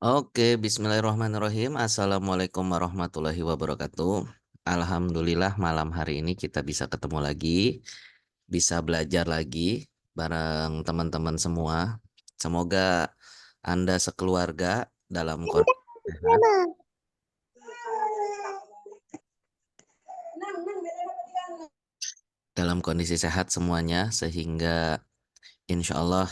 Oke, bismillahirrahmanirrahim. Assalamualaikum warahmatullahi wabarakatuh. Alhamdulillah malam hari ini kita bisa ketemu lagi, bisa belajar lagi bareng teman-teman semua. Semoga Anda sekeluarga dalam kondisi sehat, semuanya, sehingga insya Allah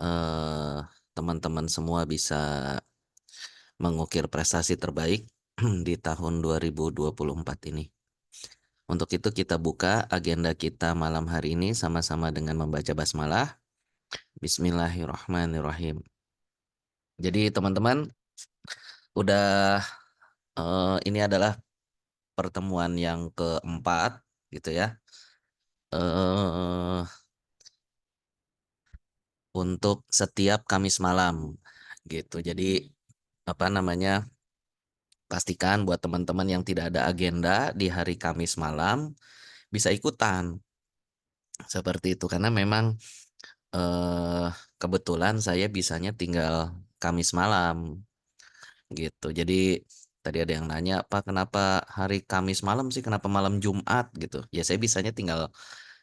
eh, teman-teman semua bisa mengukir prestasi terbaik di tahun 2024 ini. Untuk itu kita buka agenda kita malam hari ini sama-sama dengan membaca basmalah. Bismillahirrahmanirrahim. Jadi teman-teman udah ini adalah pertemuan yang keempat gitu ya. eh untuk setiap Kamis malam gitu. Jadi apa namanya? Pastikan buat teman-teman yang tidak ada agenda di hari Kamis malam bisa ikutan seperti itu karena memang eh kebetulan saya bisanya tinggal Kamis malam gitu. Jadi tadi ada yang nanya, Pak, kenapa hari Kamis malam sih? Kenapa malam Jumat gitu? Ya saya bisanya tinggal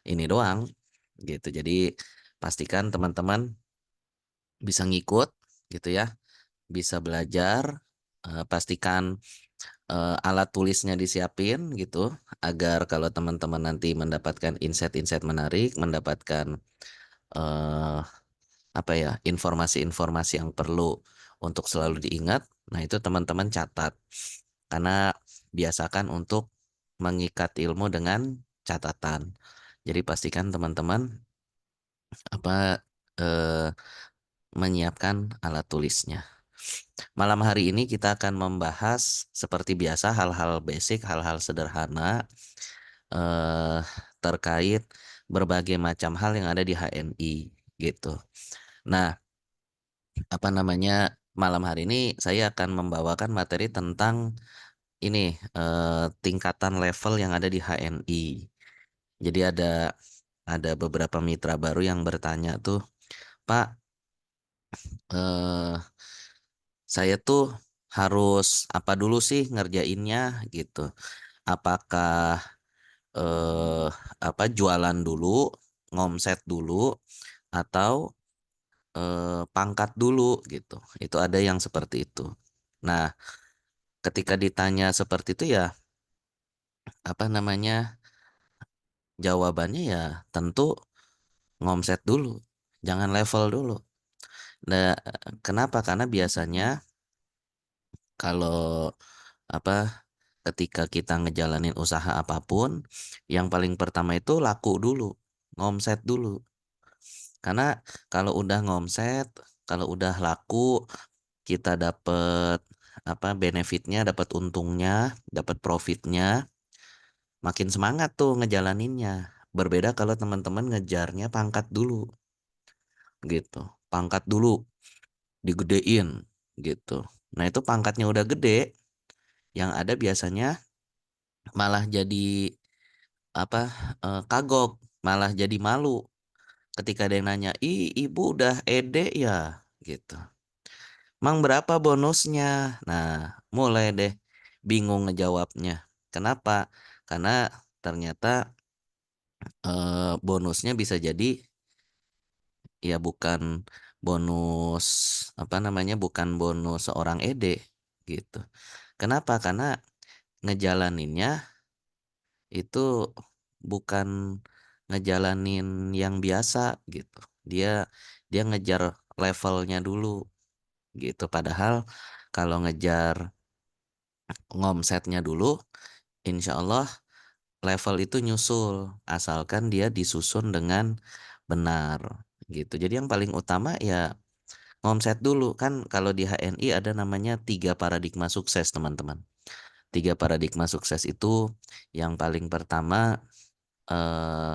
ini doang gitu. Jadi pastikan teman-teman bisa ngikut gitu ya, bisa belajar. Pastikan alat tulisnya disiapin gitu agar kalau teman-teman nanti mendapatkan insight-insight menarik, mendapatkan eh, apa ya, informasi-informasi yang perlu untuk selalu diingat. Nah, itu teman-teman catat. Karena biasakan untuk mengikat ilmu dengan catatan. Jadi pastikan teman-teman apa eh, menyiapkan alat tulisnya. Malam hari ini kita akan membahas seperti biasa hal-hal basic, hal-hal sederhana eh terkait berbagai macam hal yang ada di HNI gitu. Nah, apa namanya, malam hari ini saya akan membawakan materi tentang ini tingkatan level yang ada di HNI. Jadi ada beberapa mitra baru yang bertanya tuh, Pak, eh, saya tuh harus apa dulu sih ngerjainnya gitu? Apakah eh, apa jualan dulu, ngomset dulu, atau pangkat dulu gitu? Itu ada yang seperti itu. Nah, ketika ditanya seperti itu ya apa namanya, jawabannya ya tentu ngomset dulu, jangan level dulu. Nah, kenapa? Karena biasanya kalau apa ketika kita ngejalanin usaha apapun, yang paling pertama itu laku dulu, ngomset dulu. Karena kalau udah ngomset, kalau udah laku, kita dapet apa benefitnya, dapat untungnya, dapat profitnya, makin semangat tuh ngejalaninnya. Berbeda kalau teman-teman ngejarnya pangkat dulu gitu. Pangkat dulu digedein gitu. Nah, itu pangkatnya udah gede, yang ada biasanya malah jadi apa kagok, malah jadi malu ketika ada yang nanya, "Ih, ibu udah ede ya?" gitu. "Mang berapa bonusnya?" Nah, mulai deh bingung ngejawabnya. Kenapa? Karena ternyata bonusnya bisa jadi ya bukan bonus apa namanya, bukan bonus seorang Ede gitu. Kenapa? Karena ngejalaninnya itu bukan ngejalanin yang biasa gitu. Dia dia ngejar levelnya dulu gitu. Padahal kalau ngejar ngomsetnya dulu, insya Allah level itu nyusul asalkan dia disusun dengan benar gitu. Jadi yang paling utama ya ngomset dulu kan. Kalau di HNI ada namanya 3 paradigma sukses, teman-teman. 3 paradigma sukses itu yang paling pertama eh,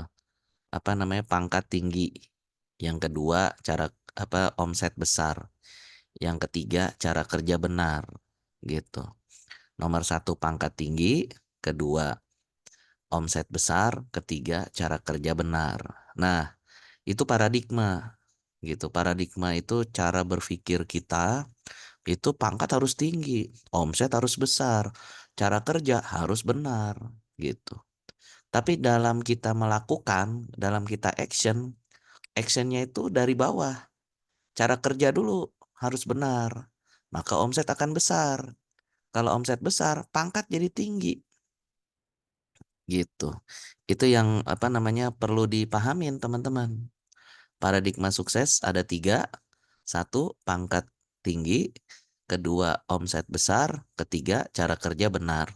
apa namanya, pangkat tinggi. Yang kedua cara apa, omset besar. Yang ketiga cara kerja benar gitu. Nomor satu pangkat tinggi, kedua omset besar, ketiga cara kerja benar. Nah, itu paradigma. gitu. Paradigma itu cara berpikir kita itu pangkat harus tinggi, omset harus besar, cara kerja harus benar, gitu. Tapi dalam kita melakukan, dalam kita actionnya itu dari bawah. Cara kerja dulu harus benar, maka omset akan besar. Kalau omset besar, pangkat jadi tinggi, gitu. Itu yang apa namanya perlu dipahamin teman-teman. Paradigma sukses ada tiga. Satu, pangkat tinggi. Kedua, omset besar. Ketiga, cara kerja benar.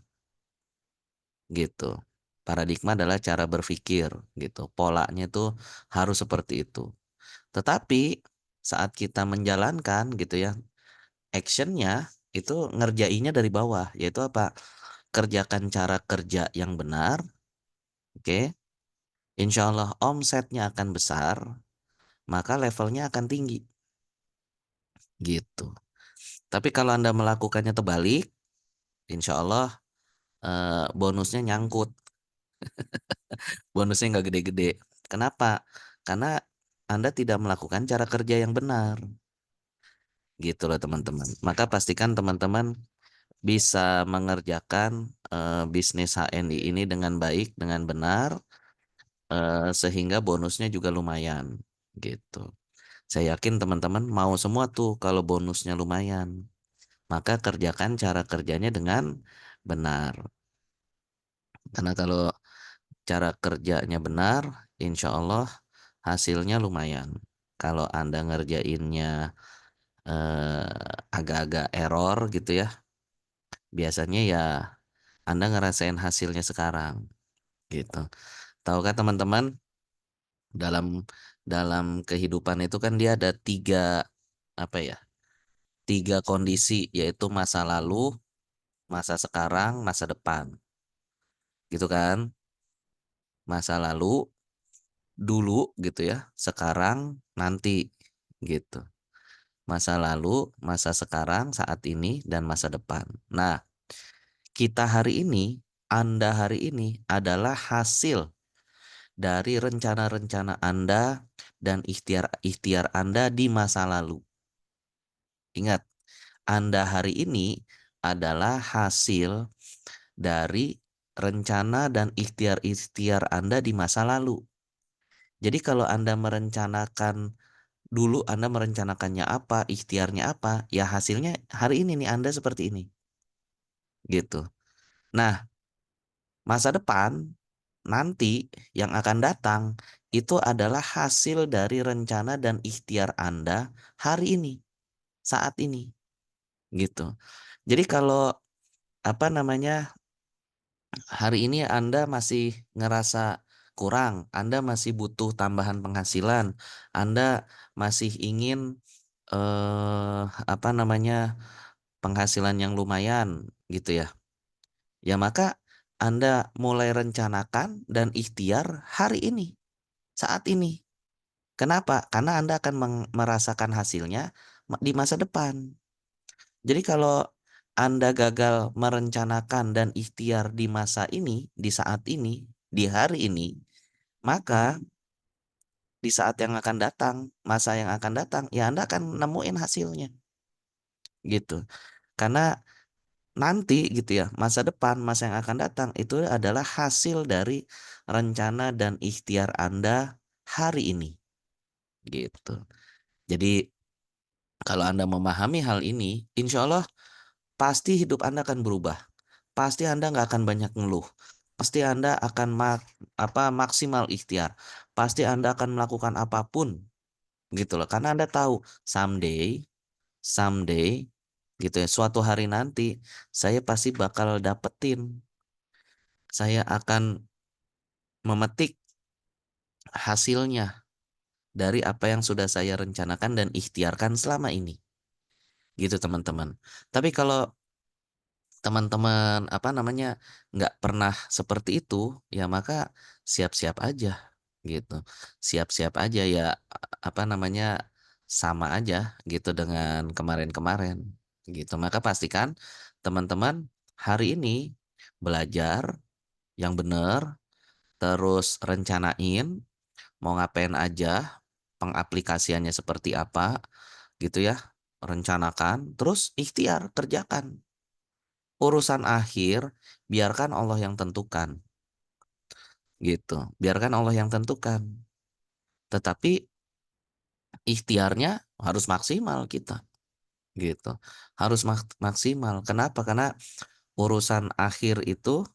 Gitu. Paradigma adalah cara berpikir. Gitu. Polanya itu harus seperti itu. Tetapi saat kita menjalankan gitu ya, actionnya itu ngerjainnya dari bawah. Yaitu apa? Kerjakan cara kerja yang benar. Oke. Insya Allah omsetnya akan besar. Maka levelnya akan tinggi. Gitu. Tapi kalau Anda melakukannya terbalik, insya Allah bonusnya nyangkut. Bonusnya nggak gede-gede. Kenapa? Karena Anda tidak melakukan cara kerja yang benar. Gitu loh teman-teman. Maka pastikan teman-teman bisa mengerjakan bisnis HNI ini dengan baik, dengan benar, sehingga bonusnya juga lumayan. Gitu. Saya yakin teman-teman mau semua tuh kalau bonusnya lumayan. Maka kerjakan cara kerjanya dengan benar. Karena kalau cara kerjanya benar, insya Allah hasilnya lumayan. Kalau Anda ngerjainnya agak-agak error gitu ya, biasanya ya Anda ngerasain hasilnya sekarang gitu. Tahukah teman-teman, dalam dalam kehidupan itu kan dia ada tiga apa ya? Tiga kondisi, yaitu masa lalu, masa sekarang, masa depan. Gitu kan? Masa lalu, dulu gitu ya, sekarang, nanti gitu. Masa lalu, masa sekarang, saat ini, dan masa depan. Nah, kita hari ini, Anda hari ini adalah hasil dari rencana-rencana Anda dan ikhtiar-ikhtiar Anda di masa lalu. Ingat, Anda hari ini adalah hasil dari rencana dan ikhtiar-ikhtiar Anda di masa lalu. Jadi kalau Anda merencanakan dulu, Anda merencanakannya apa, ikhtiarnya apa, ya hasilnya hari ini nih Anda seperti ini. Gitu. Nah, masa depan nanti yang akan datang itu adalah hasil dari rencana dan ikhtiar Anda hari ini, saat ini. Gitu. Jadi kalau apa namanya, hari ini Anda masih ngerasa kurang, Anda masih butuh tambahan penghasilan, Anda masih ingin apa namanya, penghasilan yang lumayan gitu ya. Ya maka Anda mulai rencanakan dan ikhtiar hari ini, saat ini. Kenapa? Karena Anda akan merasakan hasilnya di masa depan. Jadi kalau Anda gagal merencanakan dan ikhtiar di masa ini, di saat ini, di hari ini, maka di saat yang akan datang, masa yang akan datang, ya Anda akan nemuin hasilnya. Gitu. Karena nanti gitu ya, masa depan, masa yang akan datang itu adalah hasil dari rencana dan ikhtiar Anda hari ini. Gitu. Jadi kalau Anda memahami hal ini, insya Allah pasti hidup Anda akan berubah. Pasti Anda nggak akan banyak ngeluh. Pasti Anda akan maksimal ikhtiar. Pasti Anda akan melakukan apapun gitu loh. Karena Anda tahu someday gitu ya, suatu hari nanti saya pasti bakal dapetin. Saya akan memetik hasilnya dari apa yang sudah saya rencanakan dan ikhtiarkan selama ini. Gitu teman-teman. Tapi kalau teman-teman apa namanya nggak pernah seperti itu, ya maka siap-siap aja gitu. Siap-siap aja ya, apa namanya, sama aja gitu dengan kemarin-kemarin gitu. Maka pastikan teman-teman hari ini belajar yang benar, terus rencanain mau ngapain aja, pengaplikasiannya seperti apa gitu ya, rencanakan, terus ikhtiar, kerjakan. Urusan akhir biarkan Allah yang tentukan gitu. Biarkan Allah yang tentukan. Tetapi ikhtiarnya harus maksimal kita gitu. Harus maksimal. Kenapa? Karena urusan akhir itu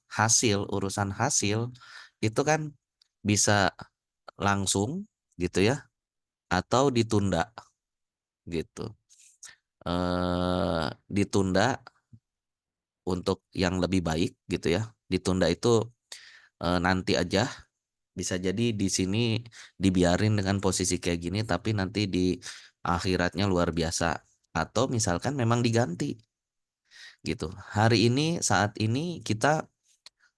urusan hasil itu kan bisa langsung gitu ya atau ditunda gitu. Ditunda untuk yang lebih baik gitu ya. Ditunda itu nanti aja. Bisa jadi di sini dibiarin dengan posisi kayak gini, tapi nanti di akhiratnya luar biasa. Atau misalkan memang diganti gitu. Hari ini, saat ini kita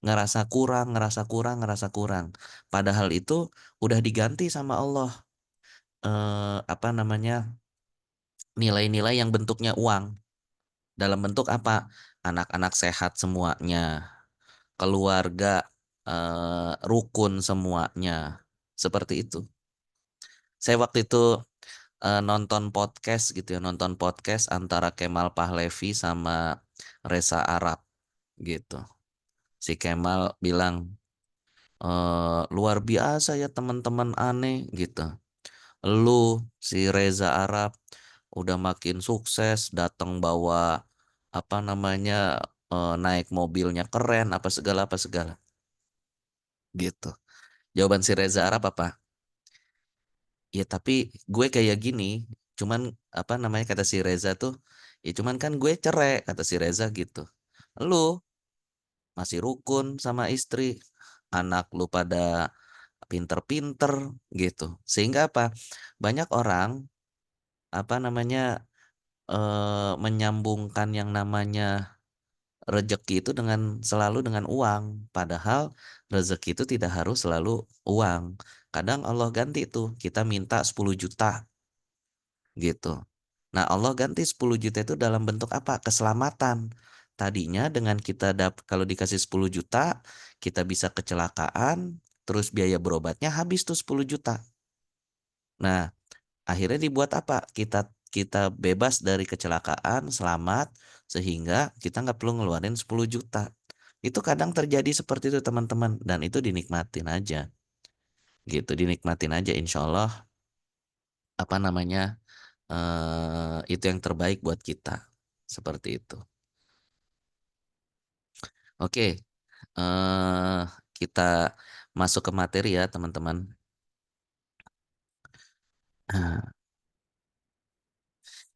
ngerasa kurang, ngerasa kurang, ngerasa kurang. Padahal itu udah diganti sama Allah. Apa namanya, nilai-nilai yang bentuknya uang. Dalam bentuk apa? Anak-anak sehat semuanya, keluarga rukun semuanya. Seperti itu. Saya waktu itu nonton podcast gitu ya, nonton podcast antara Kemal Pahlevi sama Reza Arab gitu. Si Kemal bilang, luar biasa ya teman-teman aneh gitu. Lu si Reza Arab udah makin sukses, datang bawa apa namanya, naik mobilnya keren, apa segala gitu. Jawaban si Reza Arab apa? Ya tapi gue kayak gini, cuman apa namanya kata si Reza tuh, ya cuman kan gue cerai kata si Reza gitu. Lu masih rukun sama istri, anak lu pada pinter-pinter gitu. Sehingga apa? Banyak orang apa namanya menyambungkan yang namanya rezeki itu selalu dengan uang. Padahal rezeki itu tidak harus selalu uang. Kadang Allah ganti tuh, kita minta 10 juta gitu. Nah, Allah ganti 10 juta itu dalam bentuk apa? Keselamatan. Tadinya dengan kalau dikasih 10 juta, kita bisa kecelakaan, terus biaya berobatnya habis tuh 10 juta. Nah, akhirnya dibuat apa? Kita kita bebas dari kecelakaan, selamat, sehingga kita nggak perlu ngeluarin 10 juta. Itu kadang terjadi seperti itu teman-teman, dan itu dinikmatin aja. Gitu, dinikmatin aja insya Allah apa namanya itu yang terbaik buat kita. Seperti itu. Oke, eh kita masuk ke materi ya, teman-teman.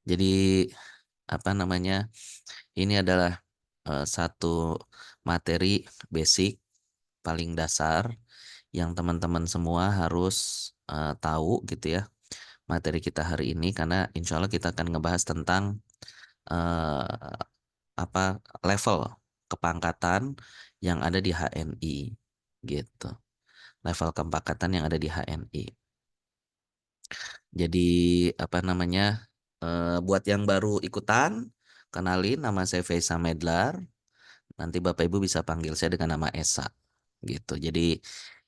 Jadi apa namanya? Ini adalah satu materi basic paling dasar yang teman-teman semua harus tahu gitu ya. Materi kita hari ini karena insya Allah kita akan ngebahas tentang eh, apa level kepangkatan yang ada di HNI gitu. Level kepangkatan yang ada di HNI. Jadi apa namanya? Buat yang baru ikutan, kenalin nama saya Faisal Medlar. Nanti Bapak Ibu bisa panggil saya dengan nama Esa gitu. Jadi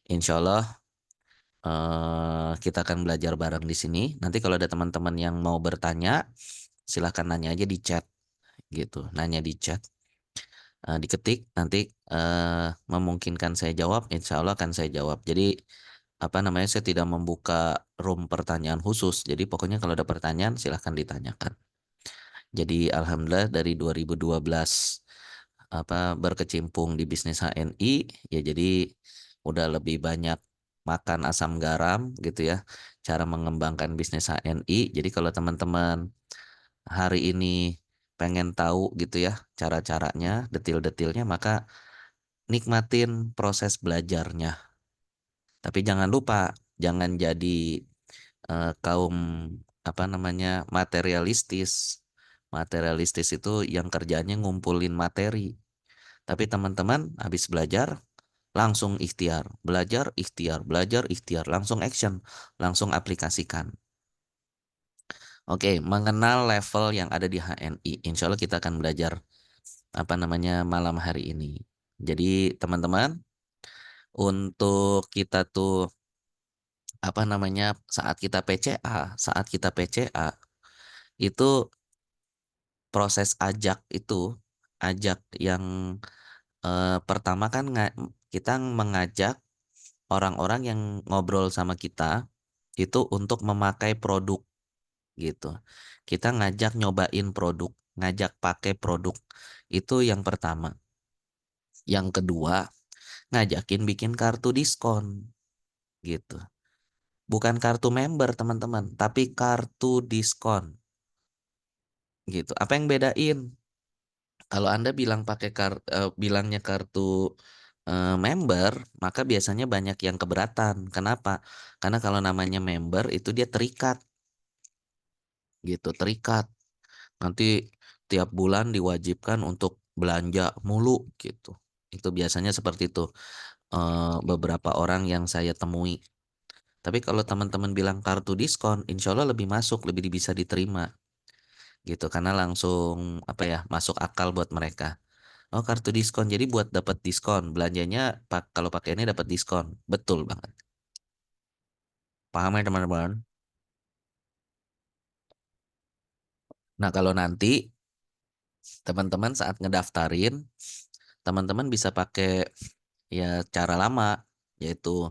insya Allah kita akan belajar bareng di sini. Nanti kalau ada teman-teman yang mau bertanya, silahkan nanya aja di chat gitu. Nanya di chat. Diketik nanti memungkinkan saya jawab, insya Allah akan saya jawab. Jadi apa namanya saya tidak membuka room pertanyaan khusus. Jadi pokoknya kalau ada pertanyaan silahkan ditanyakan. Jadi alhamdulillah dari 2012 apa berkecimpung di bisnis HNI ya jadi udah lebih banyak makan asam garam gitu ya cara mengembangkan bisnis HNI. Jadi kalau teman-teman hari ini pengen tahu gitu ya cara-caranya, detil-detilnya, maka nikmatin proses belajarnya. Tapi jangan lupa, jangan jadi kaum apa namanya materialistis. Materialistis itu yang kerjanya ngumpulin materi. Tapi teman-teman habis belajar langsung ikhtiar, belajar ikhtiar, belajar ikhtiar, langsung action, langsung aplikasikan. Oke, mengenal level yang ada di HNI. Insya Allah kita akan belajar apa namanya malam hari ini. Jadi teman-teman, untuk kita tuh apa namanya, saat kita PCA itu proses ajak yang pertama kan kita mengajak orang-orang yang ngobrol sama kita itu untuk memakai produk gitu. Kita ngajak nyobain produk, ngajak pakai produk. Itu yang pertama. Yang kedua, ngajakin bikin kartu diskon gitu. Bukan kartu member, teman-teman, tapi kartu diskon gitu. Apa yang bedain? Kalau Anda bilangnya kartu member, maka biasanya banyak yang keberatan. Kenapa? Karena kalau namanya member itu dia terikat gitu, terikat. Nanti tiap bulan diwajibkan untuk belanja mulu gitu. Itu biasanya seperti itu. Beberapa orang yang saya temui. Tapi kalau teman-teman bilang kartu diskon, insya Allah lebih masuk, lebih bisa diterima gitu. Karena langsung apa ya, masuk akal buat mereka. Oh, kartu diskon. Jadi buat dapat diskon, belanjanya kalau pakai ini dapat diskon. Betul banget. Paham ya teman-teman? Nah, kalau nanti teman-teman saat ngedaftarin, teman-teman bisa pakai ya cara lama, yaitu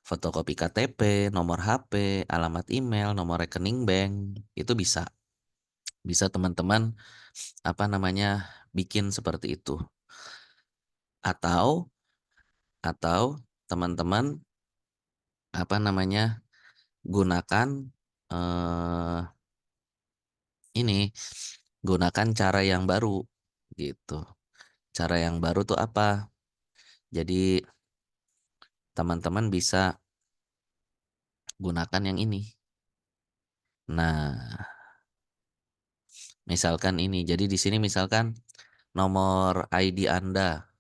fotokopi KTP, nomor HP, alamat email, nomor rekening bank, itu bisa. Bisa teman-teman apa namanya bikin seperti itu. Atau teman-teman apa namanya gunakan eh ini gunakan cara yang baru gitu. Cara yang baru tuh apa? Jadi teman-teman bisa gunakan yang ini. Nah, misalkan ini. Jadi di sini misalkan nomor ID Anda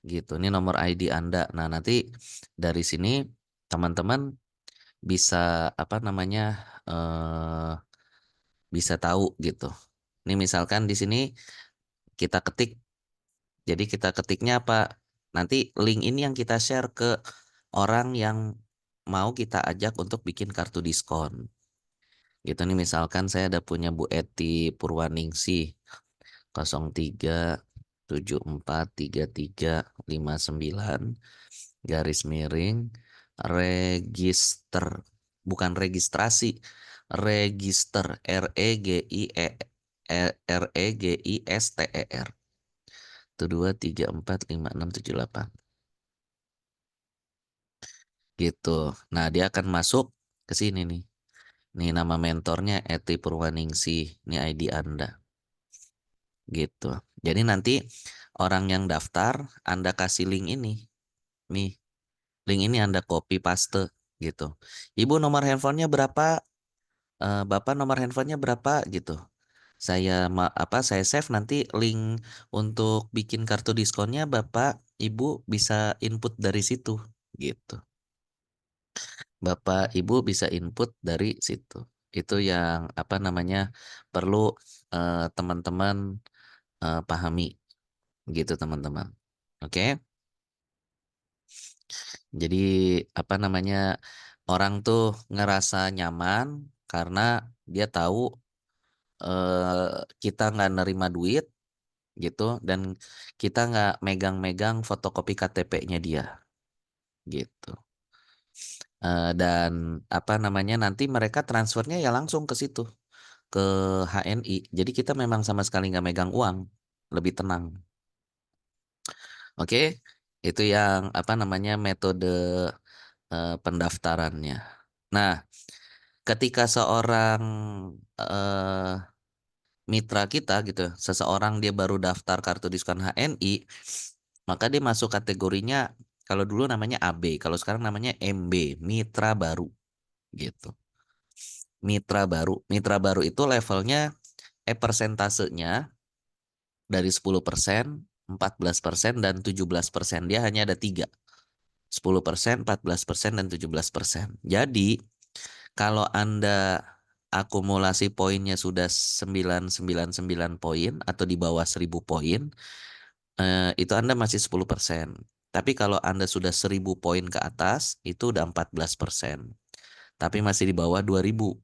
gitu. Ini nomor ID Anda. Nah, nanti dari sini teman-teman bisa apa namanya eh bisa tahu gitu. Ini misalkan di sini kita ketik. Jadi kita ketiknya apa? Nanti link ini yang kita share ke orang yang mau kita ajak untuk bikin kartu diskon. Gitu nih misalkan saya ada punya Bu Eti Purwaningsih 03743359 garis miring register, bukan registrasi, register, REGISTER, itu 2345678 gitu. Nah, dia akan masuk ke sini nih. Nih nama mentornya Eti Purwaningsih, ini ID Anda gitu. Jadi nanti orang yang daftar Anda kasih link ini. Nih, link ini Anda copy paste gitu. Ibu nomor handphonenya berapa? Bapak nomor handphonenya berapa gitu. Saya save nanti link untuk bikin kartu diskonnya Bapak Ibu bisa input dari situ gitu. Bapak Ibu bisa input dari situ. Itu yang apa namanya perlu teman-teman pahami gitu teman-teman. Oke. Jadi apa namanya orang tuh ngerasa nyaman karena dia tahu kita nggak nerima duit gitu dan kita nggak megang-megang fotokopi KTP-nya dia gitu. Dan apa namanya nanti mereka transfernya ya langsung ke situ ke HNI. Jadi kita memang sama sekali nggak megang uang, lebih tenang. Oke, itu yang apa namanya metode pendaftarannya. Nah, ketika seorang eh, mitra kita gitu, seseorang dia baru daftar kartu diskon HNI, maka dia masuk kategorinya kalau dulu namanya AB, kalau sekarang namanya MB, mitra baru gitu. Mitra baru itu levelnya persentasenya dari 10%, 14% dan 17%. Dia hanya ada tiga. 10%, 14%, dan 17%. Jadi, kalau Anda akumulasi poinnya sudah 999 poin atau di bawah 1000 poin, itu Anda masih 10%. Tapi kalau Anda sudah 1000 poin ke atas, itu udah 14%. tapi masih di bawah 2.000.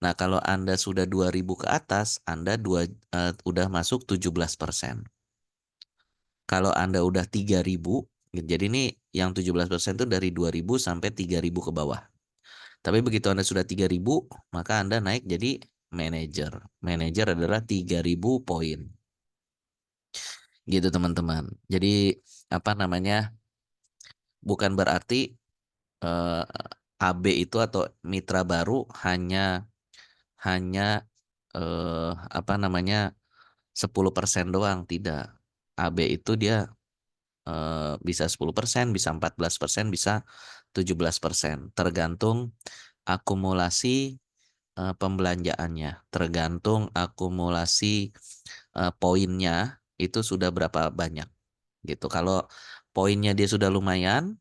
Nah, kalau Anda sudah 2.000 ke atas, Anda udah masuk 17%. Kalau Anda udah 3.000, jadi ini yang 17% itu dari 2.000 sampai 3.000 ke bawah. Tapi begitu Anda sudah 3.000, maka Anda naik jadi manajer. Manajer adalah 3.000 poin. Gitu teman-teman. Jadi apa namanya? Bukan berarti eh, AB itu atau mitra baru hanya hanya apa namanya 10% doang, tidak. AB itu dia bisa 10%, bisa 14%, bisa 17%. Tergantung akumulasi pembelanjaannya, tergantung akumulasi poinnya itu sudah berapa banyak gitu. Kalau poinnya dia sudah lumayan,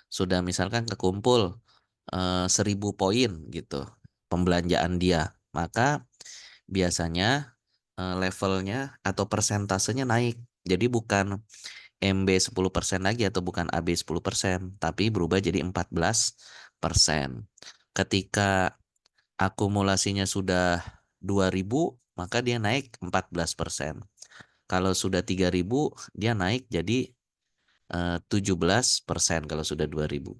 sudah misalkan kekumpul 1.000 poin gitu pembelanjaan dia, maka biasanya levelnya atau persentasenya naik. Jadi bukan MB 10% lagi atau bukan AB 10%, tapi berubah jadi 14%. Ketika akumulasinya sudah 2.000, maka dia naik 14%. Kalau sudah 3.000, dia naik jadi 17% kalau sudah 2.000.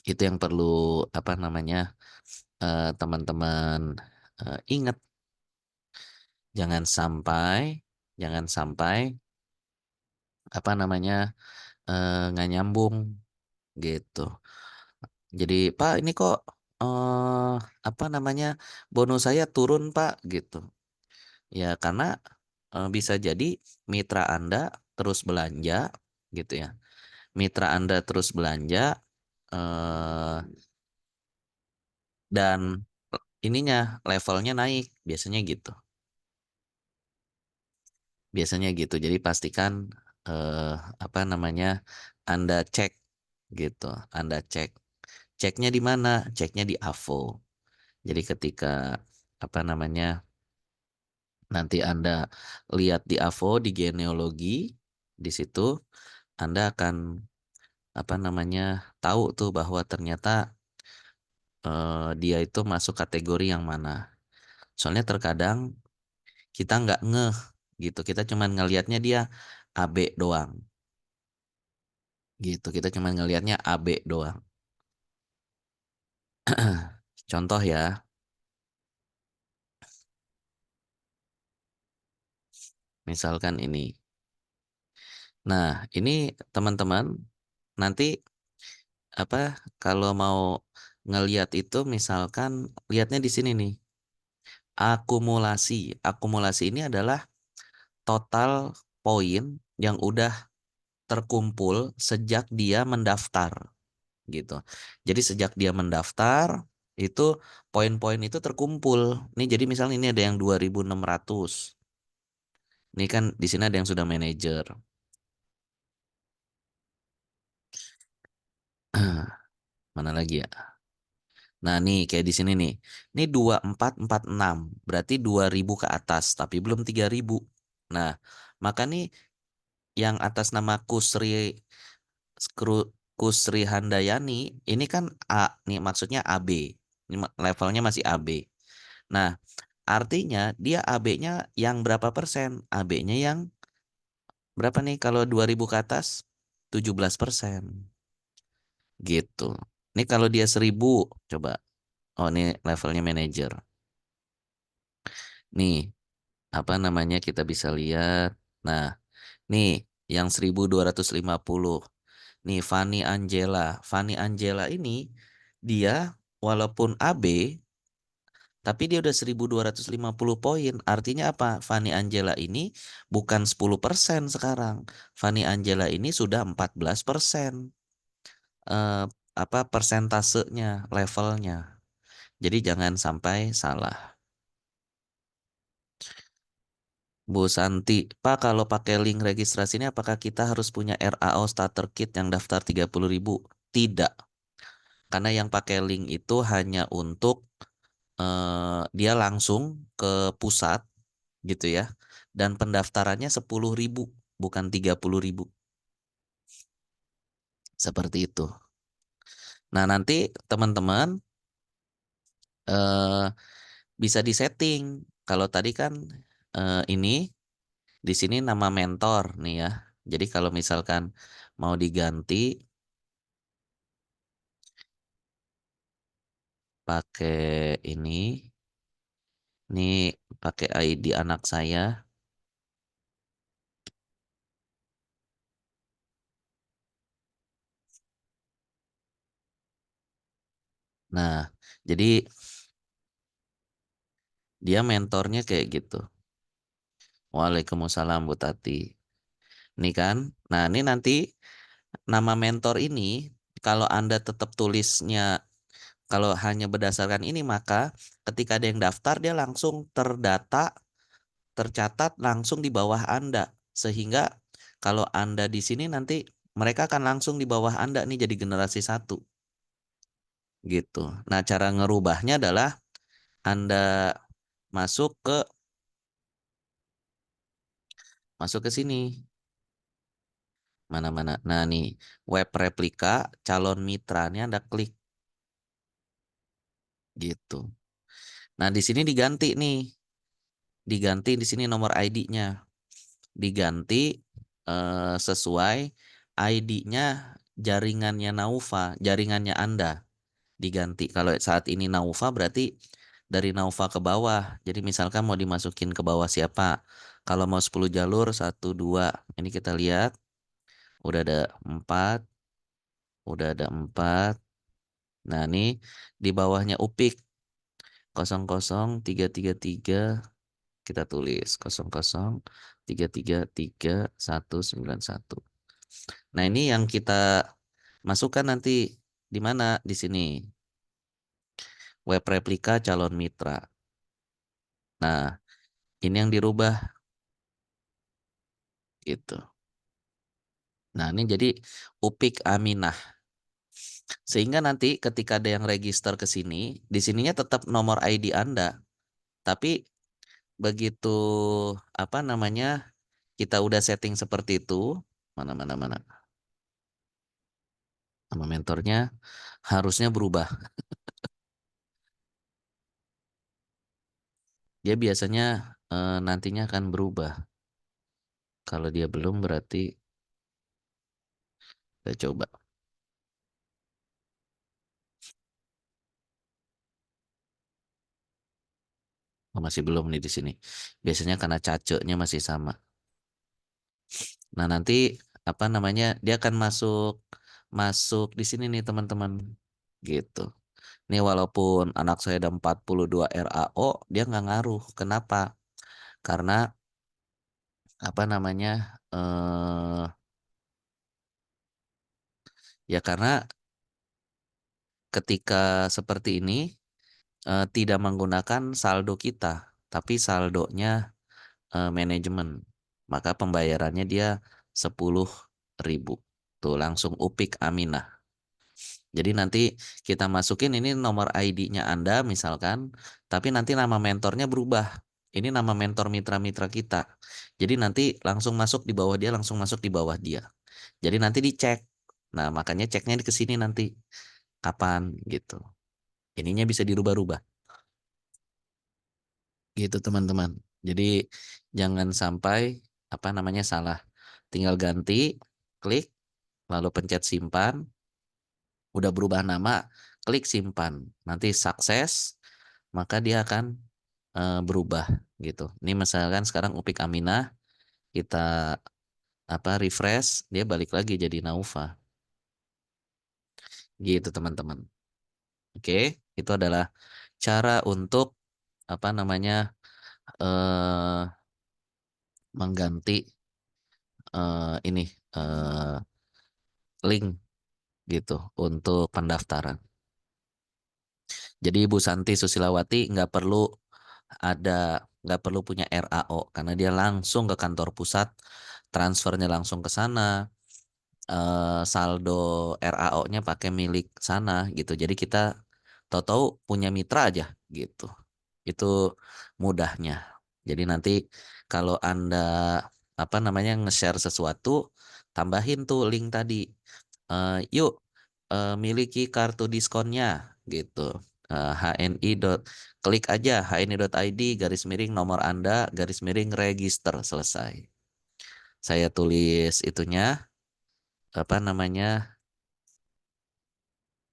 Itu yang perlu apa namanya teman-teman ingat. Jangan sampai jangan sampai apa namanya nggak nyambung gitu. Jadi Pak ini kok apa namanya bonus saya turun Pak gitu. Ya karena bisa jadi mitra Anda terus belanja gitu ya. Mitra Anda terus belanja eh, dan ininya levelnya naik biasanya gitu. Biasanya gitu. Jadi pastikan eh, apa namanya Anda cek gitu. Anda cek. Ceknya di mana? Ceknya di AVO. Jadi ketika apa namanya nanti Anda lihat di AVO di genealogi di situ Anda akan apa namanya tahu tuh bahwa ternyata dia itu masuk kategori yang mana. Soalnya terkadang kita nggak ngeh gitu. Kita cuman ngelihatnya dia AB doang gitu. Kita cuman ngelihatnya AB doang. Contoh ya. Misalkan ini. Nah, ini teman-teman nanti apa kalau mau ngelihat itu misalkan lihatnya di sini nih. Akumulasi. Akumulasi ini adalah total poin yang udah terkumpul sejak dia mendaftar gitu. Jadi sejak dia mendaftar itu poin-poin itu terkumpul. Nih jadi misalnya ini ada yang 2.600. Ini kan di sini ada yang sudah manajer. Mana lagi ya? Nah, nih kayak di sini nih. Ini 2.446. Berarti 2.000 ke atas, tapi belum 3.000. Nah, maka nih yang atas nama Kusri Handayani ini kan A nih maksudnya AB. Ini levelnya masih AB. Nah, artinya dia AB-nya yang berapa persen? AB-nya yang berapa nih kalau 2.000 ke atas? 17%. Gitu. Ini kalau dia 1.000 coba. Oh, ini levelnya manajer. Nih, apa namanya kita bisa lihat. Nah, nih yang 1.250. Nih Fanny Angela. Fanny Angela ini dia walaupun AB tapi dia udah 1.250 poin. Artinya apa? Fanny Angela ini bukan 10% sekarang. Fanny Angela ini sudah 14% eh, apa persentasenya, levelnya. Jadi jangan sampai salah. Bu Santi, Pak kalau pakai link registrasi ini apakah kita harus punya RAO starter kit yang daftar 30.000? Tidak, karena yang pakai link itu hanya untuk dia langsung ke pusat gitu ya. Dan pendaftarannya 10.000, bukan 30.000. Seperti itu. Nah, nanti teman-teman eh, bisa disetting. Kalau tadi kan ini di sini nama mentor nih ya. Jadi kalau misalkan mau diganti pakai ini pakai ID anak saya. Nah, jadi dia mentornya kayak gitu. Waalaikumsalam Bu Tati. Nih kan. Nah, ini nanti nama mentor ini kalau Anda tetap tulisnya kalau hanya berdasarkan ini maka ketika ada yang daftar dia langsung terdata, tercatat langsung di bawah Anda. Sehingga kalau Anda di sini nanti mereka akan langsung di bawah Anda nih jadi generasi satu gitu. Nah, cara ngerubahnya adalah Anda masuk ke sini. Mana-mana. Nah, nih web replika calon mitra ini Anda klik gitu. Nah, di sini diganti nih. Diganti di sini nomor ID-nya. Diganti sesuai ID-nya jaringannya Naufa, jaringannya Anda diganti. Kalau saat ini Naufa berarti dari Naufa ke bawah. Jadi misalkan mau dimasukin ke bawah siapa? Kalau mau 10 jalur, satu 2. Ini kita lihat udah ada 4, udah ada 4. Nah, ini di bawahnya Upik 00333 kita tulis 00333 191. Nah, ini yang kita masukkan nanti di mana? Di sini. Web replika calon mitra. Nah, ini yang dirubah gitu. Nah, ini jadi Upik Aminah. Sehingga nanti ketika ada yang register ke sini, di sininya tetap nomor ID Anda. Tapi begitu apa namanya? Kita udah setting seperti itu, mana mana mana. Nama mentornya harusnya berubah. Dia biasanya nantinya akan berubah. Kalau dia belum berarti kita coba. Oh, masih belum nih di sini. Biasanya karena cacenya masih sama. Nah, nanti apa namanya? Dia akan masuk masuk di sini nih teman-teman. Gitu. Nih walaupun anak saya ada 42 RAO, dia nggak ngaruh. Kenapa? Karena apa namanya? Ya karena ketika seperti ini tidak menggunakan saldo kita, tapi saldonya manajemen. Maka pembayarannya dia 10.000. Tuh langsung Upik Aminah. Jadi nanti kita masukin ini nomor ID-nya Anda misalkan, tapi nanti nama mentornya berubah. Ini nama mentor mitra-mitra kita. Jadi nanti langsung masuk di bawah dia, langsung masuk di bawah dia. Jadi nanti dicek. Nah, makanya ceknya ke sini nanti kapan gitu. Ininya bisa dirubah-rubah. Gitu teman-teman. Jadi jangan sampai apa namanya salah. Tinggal ganti, klik, lalu pencet simpan, udah berubah nama, klik simpan. Nanti sukses, maka dia akan berubah gitu. Ini misalkan sekarang Upik Aminah kita apa refresh, dia balik lagi jadi Naufa. Gitu teman-teman. Oke, itu adalah cara untuk apa namanya eh mengganti ini eh link gitu untuk pendaftaran. Jadi Ibu Santi Susilawati nggak perlu punya RAO karena dia langsung ke kantor pusat, transfernya langsung ke sana, saldo RAO-nya pakai milik sana gitu. Jadi kita tahu-tahu punya mitra aja gitu. Itu mudahnya. Jadi nanti kalau Anda apa namanya nge-share sesuatu, tambahin tuh link tadi. Yuk miliki kartu diskonnya gitu. HNI klik aja hni.id garis miring nomor Anda garis miring register selesai. Saya tulis itunya apa namanya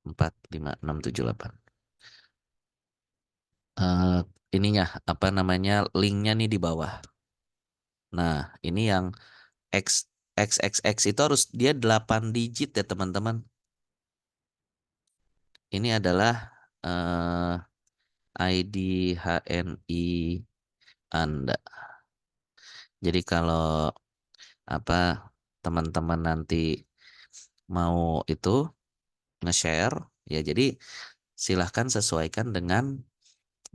456788. Eh ininya apa namanya linknya nih di bawah. Nah, ini yang X XXX itu harus dia 8 digit ya teman-teman. Ini adalah ID HNI Anda. Jadi kalau apa teman-teman nanti mau itu nge-share ya jadi silahkan sesuaikan dengan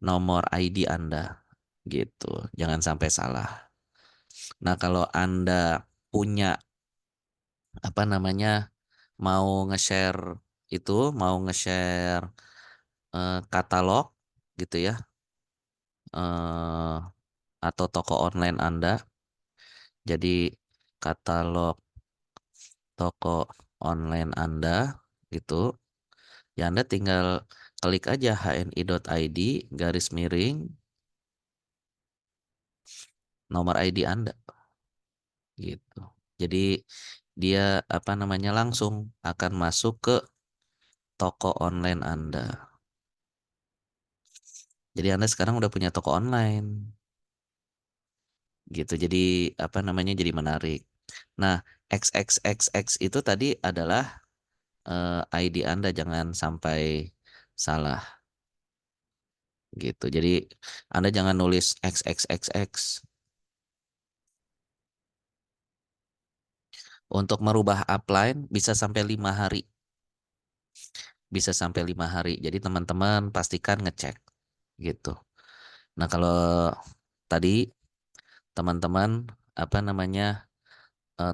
nomor ID Anda gitu. Jangan sampai salah. Nah, kalau Anda punya apa namanya mau nge-share itu, mau nge-share katalog gitu ya, eh, atau toko online Anda. Jadi katalog toko online Anda gitu. Ya Anda tinggal klik aja hni.id garis miring nomor ID Anda gitu. Jadi dia apa namanya langsung akan masuk ke toko online Anda. Jadi Anda sekarang udah punya toko online gitu. Jadi apa namanya jadi menarik. Nah, XXXX itu tadi adalah ID Anda jangan sampai salah gitu. Jadi Anda jangan nulis XXXX. Untuk merubah upline bisa sampai 5 hari. Bisa sampai 5 hari. Jadi teman-teman pastikan ngecek gitu. Nah, kalau tadi teman-teman apa namanya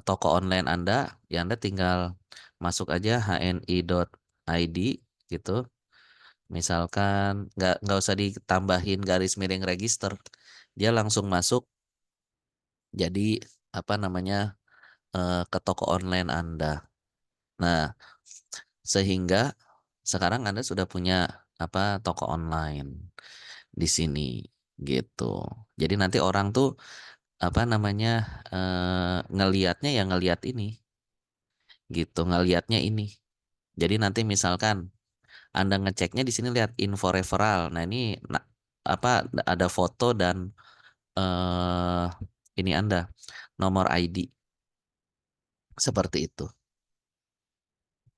toko online Anda, ya Anda tinggal masuk aja hni.id gitu. Misalkan nggak usah ditambahin garis miring register, dia langsung masuk. Jadi apa namanya ke toko online Anda. Nah, sehingga sekarang Anda sudah punya apa toko online di sini gitu. Jadi nanti orang tuh apa namanya ngelihatnya ya ngelihat ini gitu, ngelihatnya ini. Jadi nanti misalkan Anda ngeceknya di sini lihat info referral. Nah, ini apa ada foto dan eh ini Anda nomor ID seperti itu.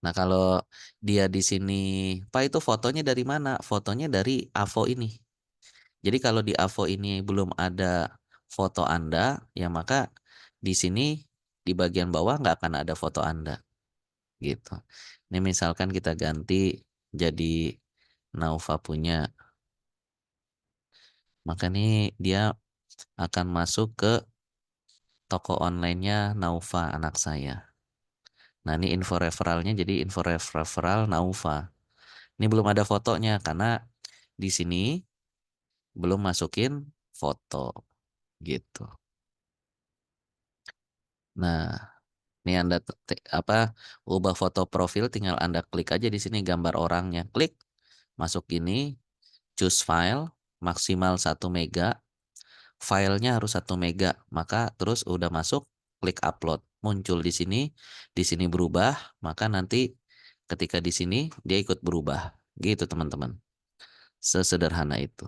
Nah, kalau dia di sini, Pak itu fotonya dari mana? Fotonya dari AVO ini. Jadi kalau di AVO ini belum ada foto Anda, ya maka di sini di bagian bawah nggak akan ada foto Anda, gitu. Ini misalkan kita ganti jadi Naufa punya, maka ini dia akan masuk ke toko online-nya Naufa anak saya. Nah, ini info referralnya jadi info referral Naufa. Ini belum ada fotonya karena di sini belum masukin foto gitu. Nah, ini Anda apa ubah foto profil tinggal Anda klik aja di sini gambar orangnya. Klik, masuk ini, choose file, maksimal 1 mega. Filenya harus 1 mega. Maka terus udah masuk, klik upload. Muncul di sini berubah, maka nanti ketika di sini dia ikut berubah. Gitu teman-teman. Sesederhana itu.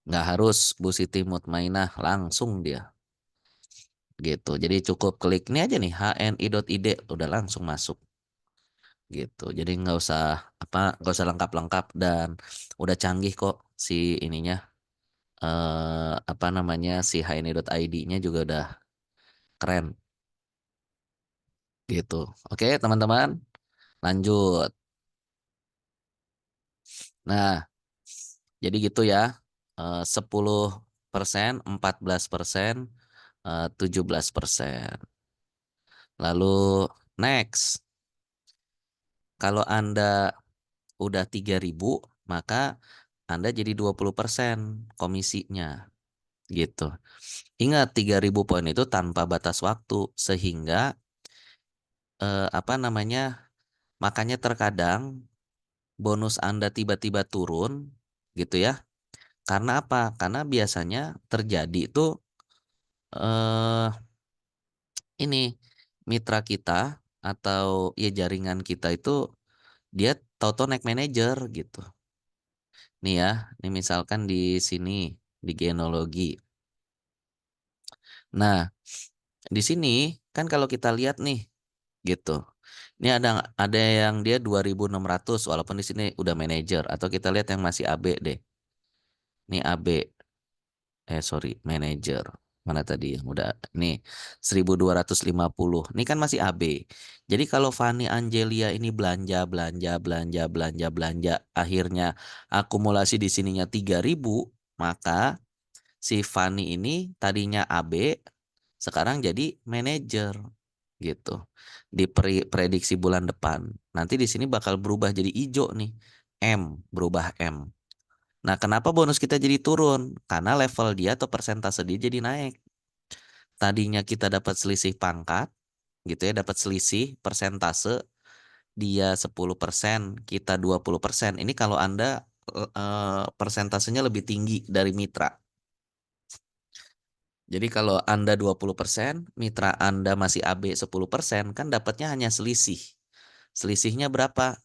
Nggak harus Bu Siti Mutmainah langsung dia. Gitu. Jadi cukup klik ini aja nih hni.id udah langsung masuk gitu. Jadi nggak usah lengkap-lengkap dan udah canggih kok si ininya apa namanya si hni.id-nya juga udah keren gitu. Oke, teman-teman, lanjut. Nah, jadi gitu ya. 10%, 14%, 17%. Lalu next, kalau Anda udah 3.000 maka Anda jadi 20% komisinya gitu. Ingat 3.000 poin itu tanpa batas waktu sehingga apa namanya, makanya terkadang bonus Anda tiba-tiba turun gitu ya. Karena apa? Karena biasanya terjadi itu eh ini mitra kita atau ya jaringan kita itu dia tahu-tahu naik manajer gitu. Nih ya, nih misalkan di sini di genealogi. Nah, di sini kan kalau kita lihat nih gitu. Ini ada yang dia 2.600 walaupun di sini udah manajer atau kita lihat yang masih AB deh. Ini AB, sorry, manajer. Mana tadi yang udah nih 1.250. Ini kan masih AB. Jadi kalau Fani Angelia ini belanja belanja belanja belanja belanja akhirnya akumulasi di sininya 3.000, maka si Fani ini tadinya AB sekarang jadi manajer gitu. Di prediksi bulan depan. Nanti di sini bakal berubah jadi hijau nih. Berubah M. Nah, kenapa bonus kita jadi turun? Karena level dia atau persentase dia jadi naik. Tadinya kita dapat selisih pangkat, gitu ya, dapat selisih persentase dia 10%, kita 20%. Ini kalau Anda persentasenya lebih tinggi dari mitra. Jadi kalau Anda 20%, mitra Anda masih AB 10%, kan dapatnya hanya selisih. Selisihnya berapa?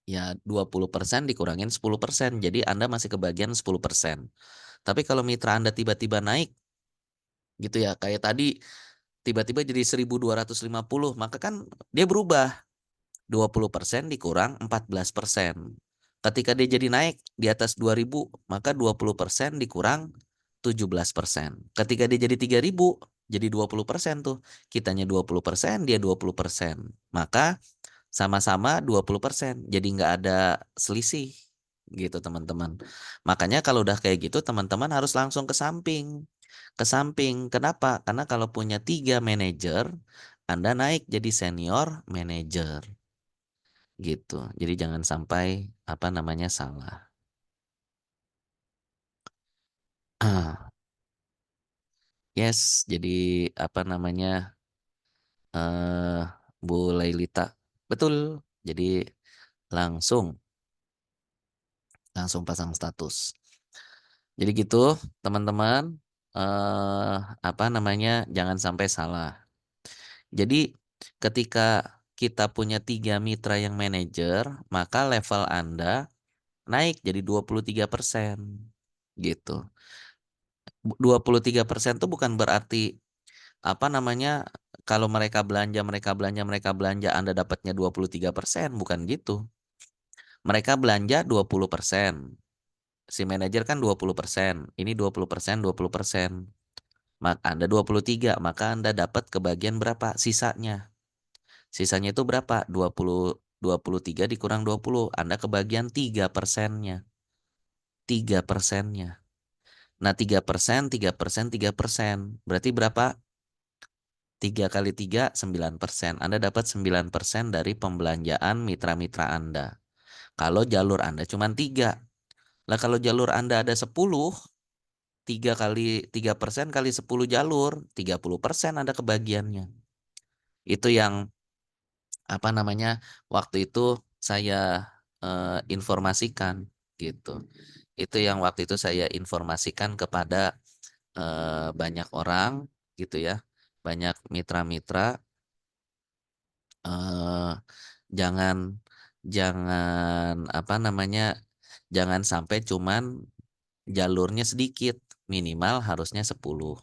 Ya 20% dikurangin 10%. Jadi Anda masih kebagian 10%. Tapi kalau mitra Anda tiba-tiba naik gitu ya, kayak tadi tiba-tiba jadi 1.250, maka kan dia berubah. 20% dikurang 14%. Ketika dia jadi naik di atas 2.000, maka 20% dikurang 17%. Ketika dia jadi 3.000, jadi 20% tuh. Kitanya 20%, dia 20%. Maka sama-sama 20%. Jadi nggak ada selisih gitu teman-teman. Makanya kalau udah kayak gitu teman-teman harus langsung ke samping. Ke samping. Kenapa? Karena kalau punya 3 manajer, Anda naik jadi senior manager gitu. Jadi jangan sampai apa namanya salah. Ah, yes, jadi apa namanya eh Bu Lailita. Betul. Jadi langsung langsung pasang status. Jadi gitu, teman-teman, apa namanya jangan sampai salah. Jadi ketika kita punya 3 mitra yang manajer, maka level Anda naik jadi 23%. Gitu. 23% itu bukan berarti apa namanya kalau mereka belanja Anda dapatnya 23%, bukan gitu. Mereka belanja 20%. Si manajer kan 20%, ini 20%, 20%. Anda 23, maka Anda dapat kebagian berapa? Sisanya. Sisanya itu berapa? 23 dikurang 20. Anda kebagian 3%-nya. 3%-nya. Nah, 3%, 3%, 3%. Berarti berapa? 3 kali 3, 9%. Anda dapat 9% dari pembelanjaan mitra-mitra Anda. Kalau jalur Anda cuma 3. Lah kalau jalur Anda ada 10, 3 persen kali 10 jalur, 30% ada kebagiannya. Itu yang apa namanya waktu itu saya informasikan gitu. Itu yang waktu itu saya informasikan kepada banyak orang gitu ya, banyak mitra-mitra. eh, jangan jangan apa namanya jangan sampai cuman jalurnya sedikit, minimal harusnya 10.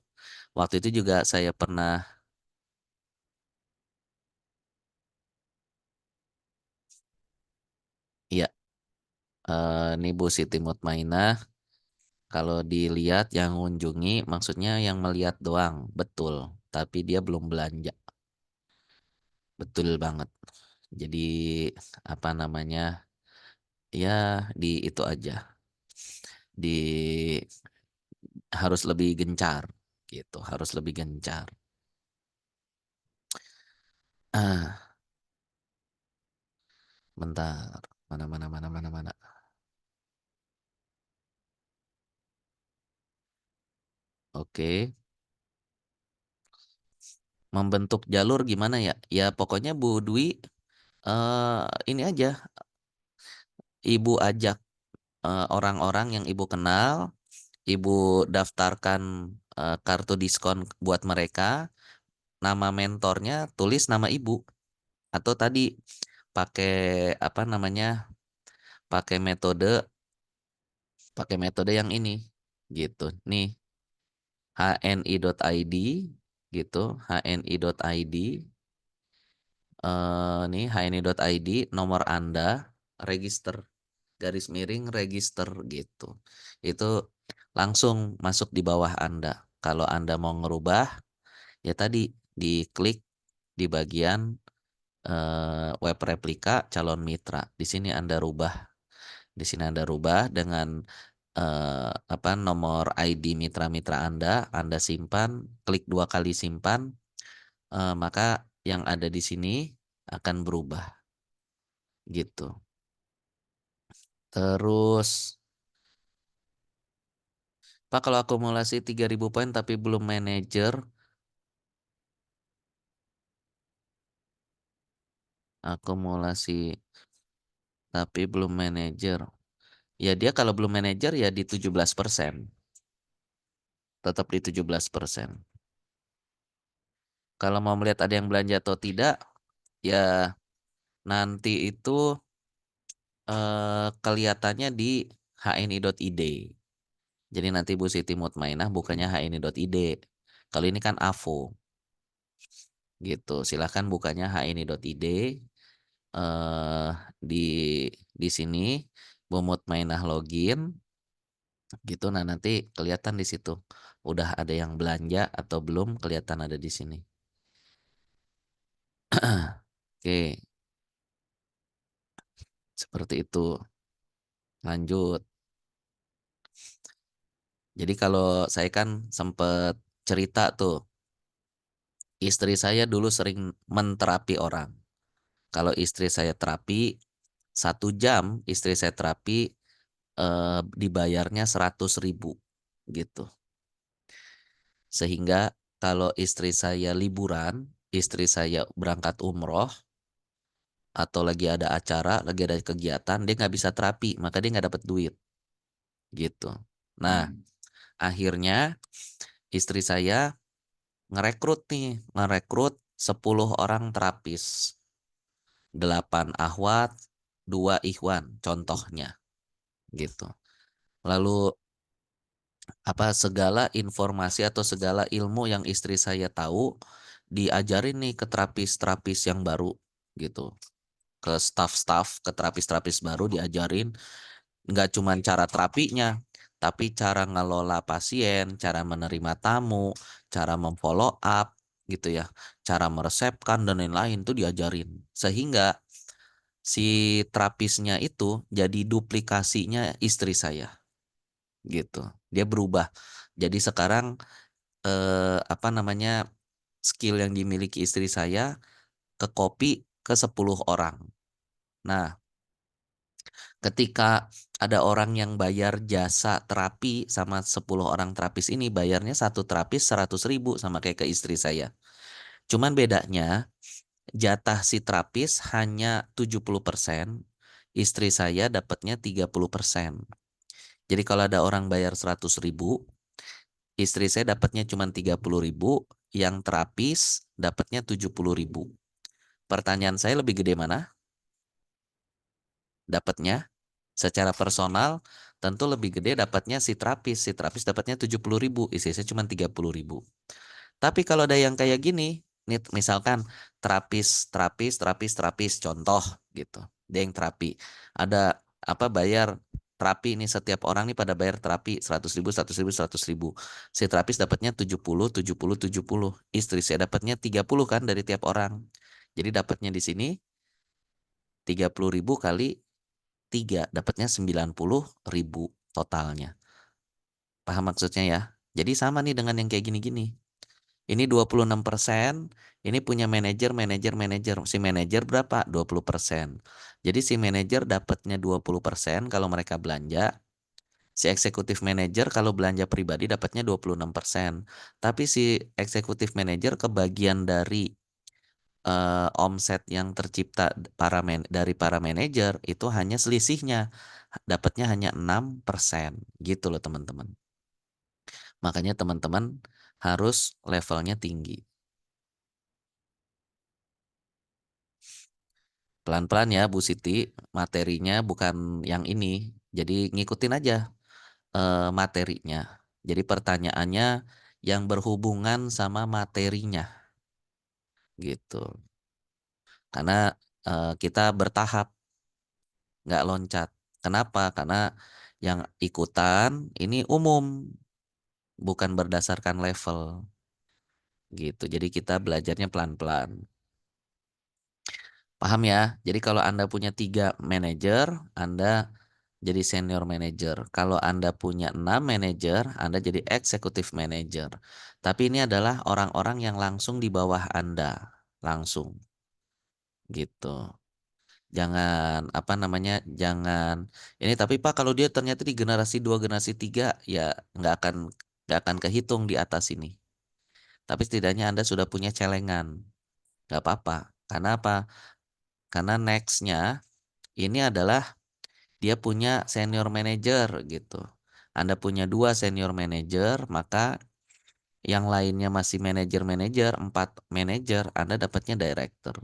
Waktu itu juga saya pernah. Ya, ini Bu Siti Mutmainah. Kalau dilihat yang mengunjungi, maksudnya yang melihat doang, betul. Tapi dia belum belanja, betul banget. Jadi apa namanya, ya di itu aja, di harus lebih gencar, gitu. Harus lebih gencar. Ah, bentar, mana mana mana mana mana. Oke, Membentuk jalur gimana ya? Ya pokoknya Bu Dwi, ini aja, Ibu ajak, orang-orang yang Ibu kenal, Ibu daftarkan, kartu diskon buat mereka, nama mentornya tulis nama Ibu, atau tadi pakai apa namanya, pakai metode pakai metode yang ini, gitu. Nih, hni.id gitu, hni.id, nih hni.id, nomor Anda, register, garis miring register gitu. Itu langsung masuk di bawah Anda. Kalau Anda mau ngerubah, ya tadi diklik di bagian, web replika calon mitra. Di sini Anda rubah. Di sini Anda rubah dengan, apa, nomor ID mitra-mitra Anda simpan, klik 2 kali simpan, maka yang ada di sini akan berubah, gitu. Terus, "Pak, kalau akumulasi 3.000 poin tapi belum manajer, akumulasi tapi belum manajer." Ya dia kalau belum manajer ya di 17%, tetap di 17%. Kalau mau melihat ada yang belanja atau tidak, ya nanti itu, kelihatannya di hni.id. Jadi nanti Bu Siti Mutmainah bukanya hni.id. Kalau ini kan AVO, gitu. Silahkan bukanya hni.id, di sini Bu Mutmainah login, gitu. Nah, nanti kelihatan di situ, udah ada yang belanja atau belum, kelihatan ada di sini. Oke, seperti itu. Lanjut. Jadi kalau saya kan sempet cerita tuh, istri saya dulu sering menterapi orang. Kalau istri saya terapi, 1 jam istri saya terapi, dibayarnya 100.000 gitu. Sehingga kalau istri saya liburan, istri saya berangkat umroh, atau lagi ada acara, lagi ada kegiatan, dia nggak bisa terapi, maka dia nggak dapat duit, gitu. Nah, akhirnya istri saya ngerekrut 10 orang terapis, 8 ahwat, 2 ikhwan contohnya, gitu. Lalu apa, segala informasi atau segala ilmu yang istri saya tahu, diajarin nih ke terapis-terapis yang baru, gitu. Ke staf-staf, ke terapis-terapis baru diajarin, nggak cuman cara terapinya, tapi cara ngelola pasien, cara menerima tamu, cara memfollow up, gitu ya, cara meresepkan dan lain-lain tuh diajarin. Sehingga si terapisnya itu jadi duplikasinya istri saya, gitu. Dia berubah. Jadi sekarang, apa namanya, skill yang dimiliki istri saya ke-copy ke 10 orang. Nah, ketika ada orang yang bayar jasa terapi sama 10 orang terapis ini, bayarnya satu terapis 100.000 sama kayak ke istri saya. Cuman bedanya jatah si terapis hanya 70%, istri saya dapatnya 30%. Jadi kalau ada orang bayar 100.000, istri saya dapatnya cuma 30.000, yang terapis dapatnya 70.000. Pertanyaan saya, lebih gede mana dapatnya? Secara personal tentu lebih gede dapatnya si terapis. Si terapis dapatnya 70.000, istri saya cuma 30.000. Tapi kalau ada yang kayak gini, nih misalkan terapis contoh gitu. Dia yang terapi. Ada apa, bayar terapi ini, setiap orang nih pada bayar terapi 100.000, 100.000, 100.000. Si terapis dapatnya 70, 70, 70. Istri saya dapatnya 30 kan dari tiap orang. Jadi dapatnya di sini 30.000 kali 3, dapatnya 90.000 totalnya. Paham maksudnya ya? Jadi sama nih dengan yang kayak gini-gini. Ini 26%, ini punya manajer. Si manajer berapa? 20%. Jadi si manajer dapatnya 20% kalau mereka belanja, Si eksekutif manajer kalau belanja pribadi dapatnya 26%, tapi si eksekutif manajer kebagian dari, omset yang tercipta dari para manajer itu hanya selisihnya, dapatnya hanya 6% gitu loh teman-teman. Makanya teman-teman harus levelnya tinggi. Pelan-pelan ya Bu Siti, materinya bukan yang ini, jadi ngikutin aja, materinya. Jadi pertanyaannya yang berhubungan sama materinya, gitu. Karena, kita bertahap, nggak loncat. Kenapa? Karena yang ikutan ini umum, bukan berdasarkan level, gitu. Jadi kita belajarnya pelan-pelan. Paham ya? Jadi kalau Anda punya 3 manajer, Anda jadi senior manager. Kalau Anda punya 6 manajer, Anda jadi executive manager. Tapi ini adalah orang-orang yang langsung di bawah Anda, langsung, gitu. Jangan, apa namanya, jangan, "Ini tapi Pak kalau dia ternyata di generasi 2 generasi 3 ya nggak akan kehitung di atas ini." Tapi setidaknya Anda sudah punya celengan, nggak apa-apa. Karena apa? Karena next-nya ini adalah dia punya senior manager gitu. Anda punya 2 senior manager, maka yang lainnya masih manajer-manajer, 4 manajer, Anda dapatnya director,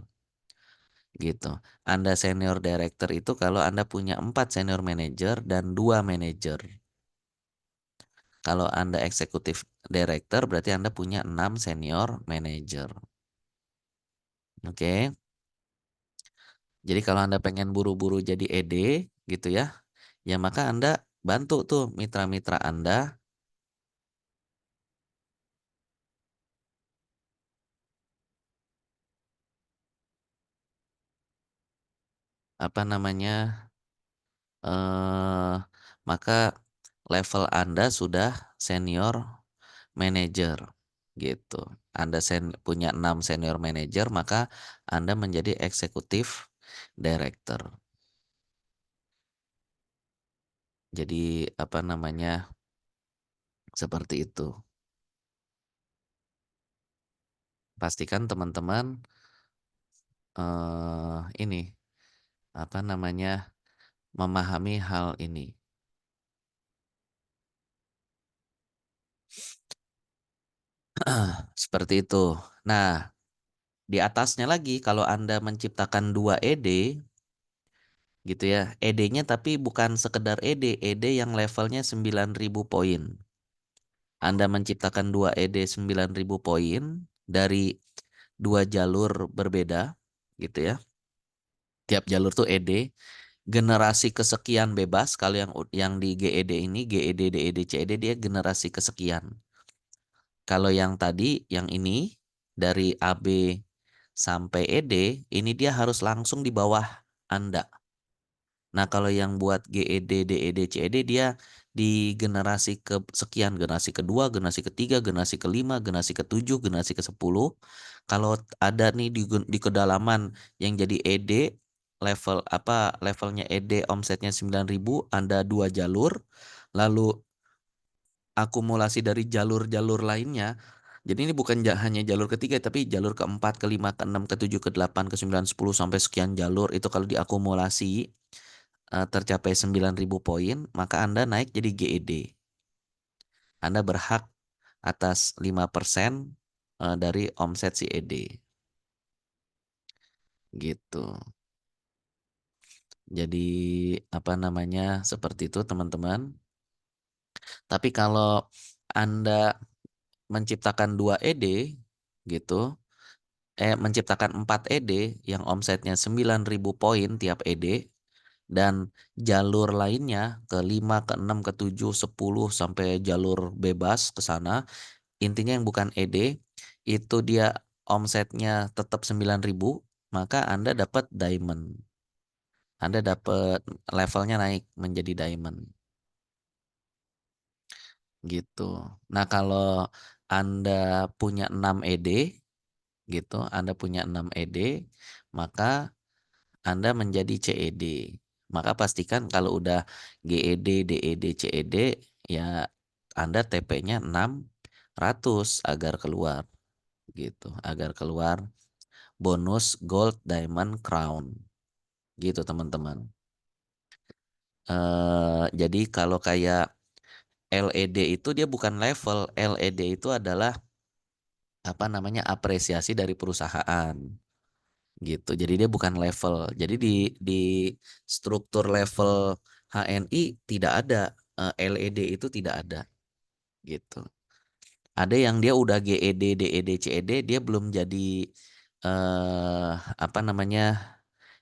gitu. Anda senior director itu kalau Anda punya 4 senior manager dan 2 manajer. Kalau Anda eksekutif director berarti Anda punya 6 senior manager. Oke. Jadi kalau Anda pengen buru-buru jadi ED gitu ya, ya maka Anda bantu tuh mitra-mitra Anda, apa namanya, eh maka level Anda sudah senior manager gitu. Anda punya 6 senior manager, maka Anda menjadi eksekutif director. Jadi apa namanya, seperti itu. Pastikan teman-teman, ini, apa namanya, memahami hal ini. Seperti itu. Nah, di atasnya lagi kalau Anda menciptakan 2 ED gitu ya, ED-nya tapi bukan sekedar ED, ED yang levelnya 9.000 poin. Anda menciptakan 2 ED 9.000 poin dari 2 jalur berbeda gitu ya. Tiap jalur tuh ED, generasi kesekian bebas kalau yang di GED ini, GED, DED, CED dia generasi kesekian. Kalau yang tadi, yang ini dari AB sampai ED, ini dia harus langsung di bawah Anda. Nah, kalau yang buat GED, DED, CED dia di generasi kesekian, generasi kedua, generasi ketiga, generasi kelima, generasi ketujuh, generasi ke-10. Kalau ada nih di kedalaman yang jadi ED, levelnya ED omsetnya 9.000, Anda 2 jalur, lalu akumulasi dari jalur-jalur lainnya. Jadi ini bukan hanya jalur ketiga, tapi jalur keempat, kelima, keenam, ketujuh, kedelapan, kesembilan, 10 sampai sekian jalur itu kalau diakumulasi, tercapai 9.000 poin, maka Anda naik jadi GED. Anda berhak atas 5% dari omset si ED. Gitu. Jadi apa namanya, seperti itu teman-teman. Tapi kalau Anda menciptakan 2 ED gitu, menciptakan 4 ED yang omsetnya 9.000 poin tiap ED dan jalur lainnya ke 5 ke 6 ke 7 10 sampai jalur bebas ke sana, intinya yang bukan ED, itu dia omsetnya tetap 9.000 maka Anda dapat diamond. Anda dapat levelnya naik menjadi diamond, gitu. Nah, kalau Anda punya 6 ED gitu, Anda punya 6 ED, maka Anda menjadi CED. Maka pastikan kalau udah GED, DED, CED, ya Anda TP-nya 600 agar keluar gitu, agar keluar bonus Gold, Diamond, Crown gitu teman-teman. Jadi kalau kayak LED itu dia bukan level, LED itu adalah apa namanya, apresiasi dari perusahaan gitu. Jadi dia bukan level. Jadi di struktur level HNI tidak ada, LED itu tidak ada gitu. Ada yang dia udah GED, DED, CED dia belum jadi apa namanya?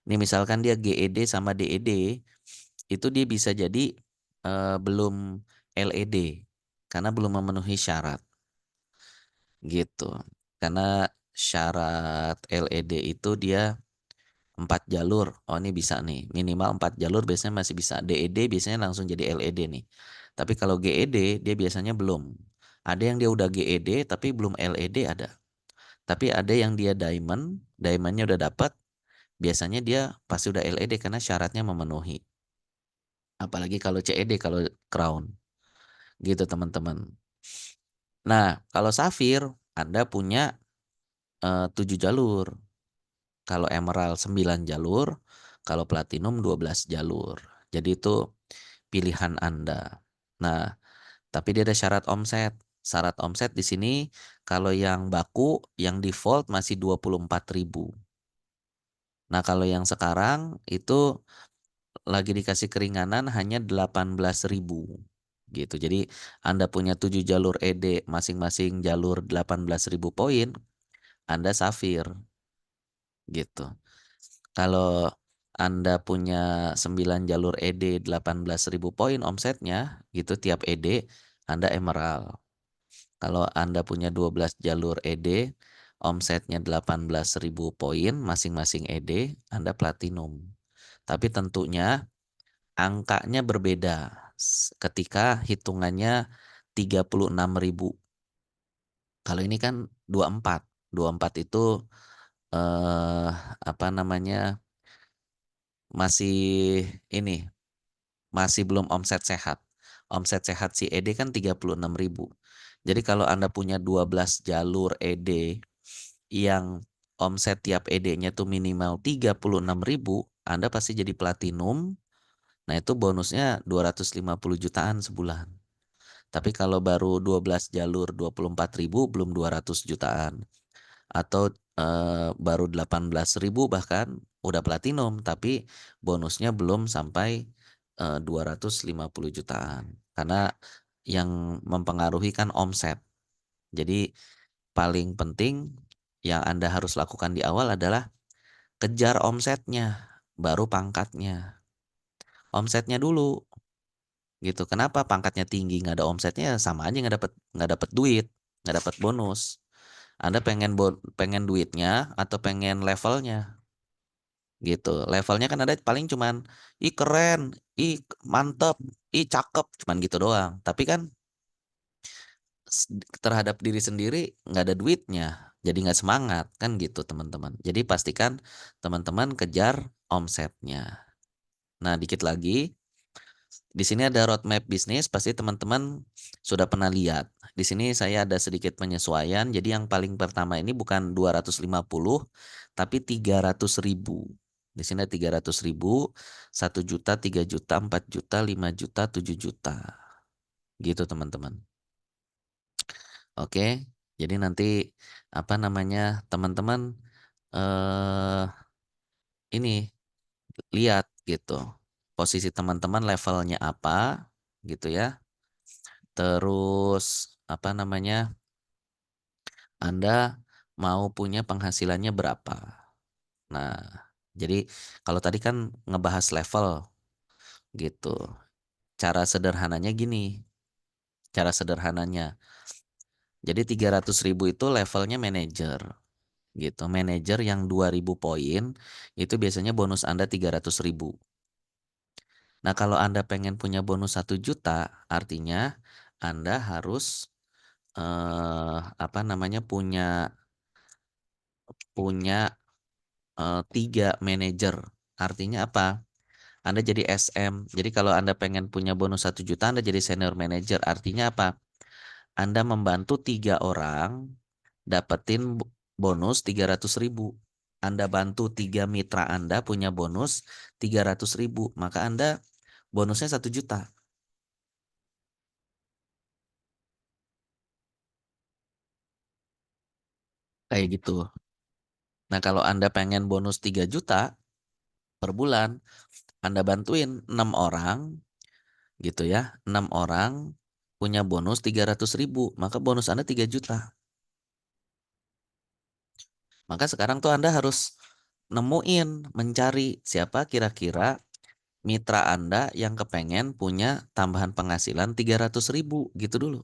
Ini misalkan dia GED sama DED itu dia bisa jadi belum LED karena belum memenuhi syarat gitu. Karena syarat LED itu dia 4 jalur. Oh ini bisa nih, minimal 4 jalur biasanya masih bisa. DED biasanya langsung jadi LED nih. Tapi kalau GED dia biasanya belum. Ada yang dia udah GED tapi belum LED ada. Tapi ada yang dia diamond, diamondnya udah dapat, biasanya dia pasti udah LED karena syaratnya memenuhi. Apalagi kalau CED, kalau crown. Gitu teman-teman. Nah, kalau safir Anda punya 7 jalur. Kalau emerald 9 jalur, kalau platinum 12 jalur. Jadi itu pilihan Anda. Nah, tapi dia ada syarat omset. Syarat omset di sini kalau yang baku, yang default masih 24.000. Nah, kalau yang sekarang itu lagi dikasih keringanan hanya 18.000 gitu. Jadi Anda punya 7 jalur ED, masing-masing jalur 18.000 poin, Anda safir gitu. Kalau Anda punya 9 jalur ED 18.000 poin omsetnya gitu tiap ED, Anda emerald. Kalau Anda punya 12 jalur ED omsetnya 18.000 poin masing-masing ED, Anda platinum. Tapi tentunya angkanya berbeda ketika hitungannya 36.000. Kalau ini kan 24. 24 itu eh apa namanya? Masih ini, masih belum omset sehat. Omset sehat si ED kan 36.000. Jadi kalau Anda punya 12 jalur ED yang omset tiap ED-nya tuh minimal 36.000, Anda pasti jadi platinum. Nah, itu bonusnya 250 jutaan sebulan. Tapi kalau baru 12 jalur 24.000 belum 200 jutaan. Atau baru 18.000 bahkan udah platinum tapi bonusnya belum sampai 250 jutaan. Karena yang mempengaruhi kan omset. Jadi paling penting yang Anda harus lakukan di awal adalah kejar omsetnya, baru pangkatnya. Omsetnya dulu gitu. Kenapa pangkatnya tinggi nggak ada omsetnya sama aja nggak dapat duit, nggak dapat bonus. Anda pengen duitnya atau pengen levelnya gitu. Levelnya kan ada paling cuman ih keren, ih mantep, ih cakep, cuman gitu doang. Tapi kan terhadap diri sendiri nggak ada duitnya, jadi nggak semangat kan gitu teman-teman. Jadi pastikan teman-teman kejar omsetnya. Nah, dikit lagi di sini ada roadmap bisnis, pasti teman-teman sudah pernah lihat. Di sini saya ada sedikit penyesuaian. Jadi yang paling pertama ini bukan 250, tapi 300.000. Di sini ada 300.000, 1 juta, 3 juta, 4 juta, 5 juta, 7 juta. Gitu teman-teman. Oke, jadi nanti apa namanya teman-teman eh ini lihat gitu. Posisi teman-teman levelnya apa gitu ya. Terus apa namanya? Anda mau punya penghasilannya berapa? Nah, jadi kalau tadi kan ngebahas level gitu. Cara sederhananya gini, cara sederhananya. Jadi 300.000 itu levelnya manajer gitu. Manajer yang 2.000 poin itu biasanya bonus Anda 300.000. Nah, kalau Anda pengen punya bonus 1 juta, artinya Anda harus apa namanya punya punya 3 manajer. Artinya apa? Anda jadi SM. Jadi kalau Anda pengen punya bonus 1 juta, Anda jadi senior manager. Artinya apa? Anda membantu 3 orang dapetin bonus 300.000. Anda bantu 3 mitra Anda punya bonus 300.000. Maka Anda bonusnya 1 juta. Kayak gitu. Nah kalau Anda pengen bonus 3 juta per bulan, Anda bantuin 6 orang gitu ya. 6 orang punya bonus 300.000. Maka bonus Anda 3 juta. Maka sekarang tuh Anda harus nemuin, mencari siapa kira-kira mitra Anda yang kepengen punya tambahan penghasilan 300.000 gitu dulu.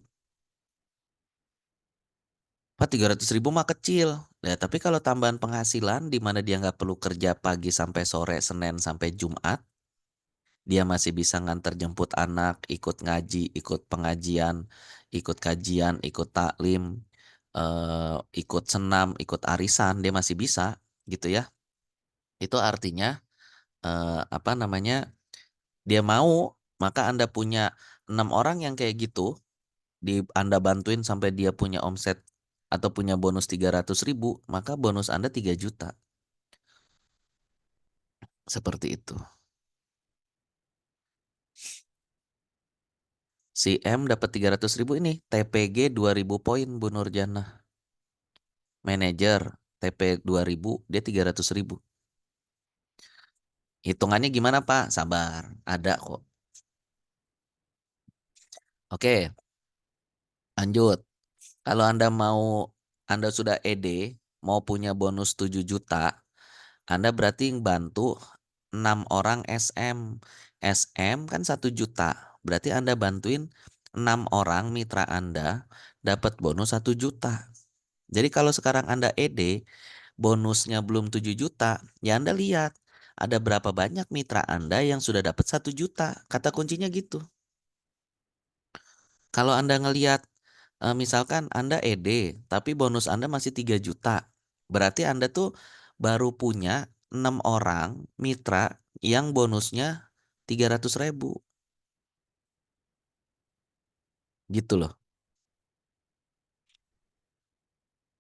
Pak 300.000 mah kecil. Ya, tapi kalau tambahan penghasilan di mana dia nggak perlu kerja pagi sampai sore, Senin sampai Jumat, dia masih bisa nganter jemput anak, ikut ngaji, ikut pengajian, ikut kajian, ikut taklim, ikut senam, ikut arisan, dia masih bisa gitu ya. Itu artinya apa namanya? Dia mau, maka Anda punya 6 orang yang kayak gitu, Anda bantuin sampai dia punya omset atau punya bonus 300.000, maka bonus Anda 3 juta. Seperti itu. Si M dapat 300.000 ini, TPG 2.000 poin Bu Nurjana. Manajer, TP 2.000, dia 300.000. Hitungannya gimana Pak? Sabar, ada kok. Oke, lanjut. Kalau Anda sudah ED, mau punya bonus 7 juta, Anda berarti bantu 6 orang SM. SM kan 1 juta. Berarti Anda bantuin 6 orang mitra Anda dapat bonus 1 juta. Jadi kalau sekarang Anda ED, bonusnya belum 7 juta, ya Anda lihat ada berapa banyak mitra Anda yang sudah dapat 1 juta. Kata kuncinya gitu. Kalau Anda ngelihat, misalkan Anda ED, tapi bonus Anda masih 3 juta. Berarti Anda tuh baru punya 6 orang mitra yang bonusnya 300.000. Gitu loh.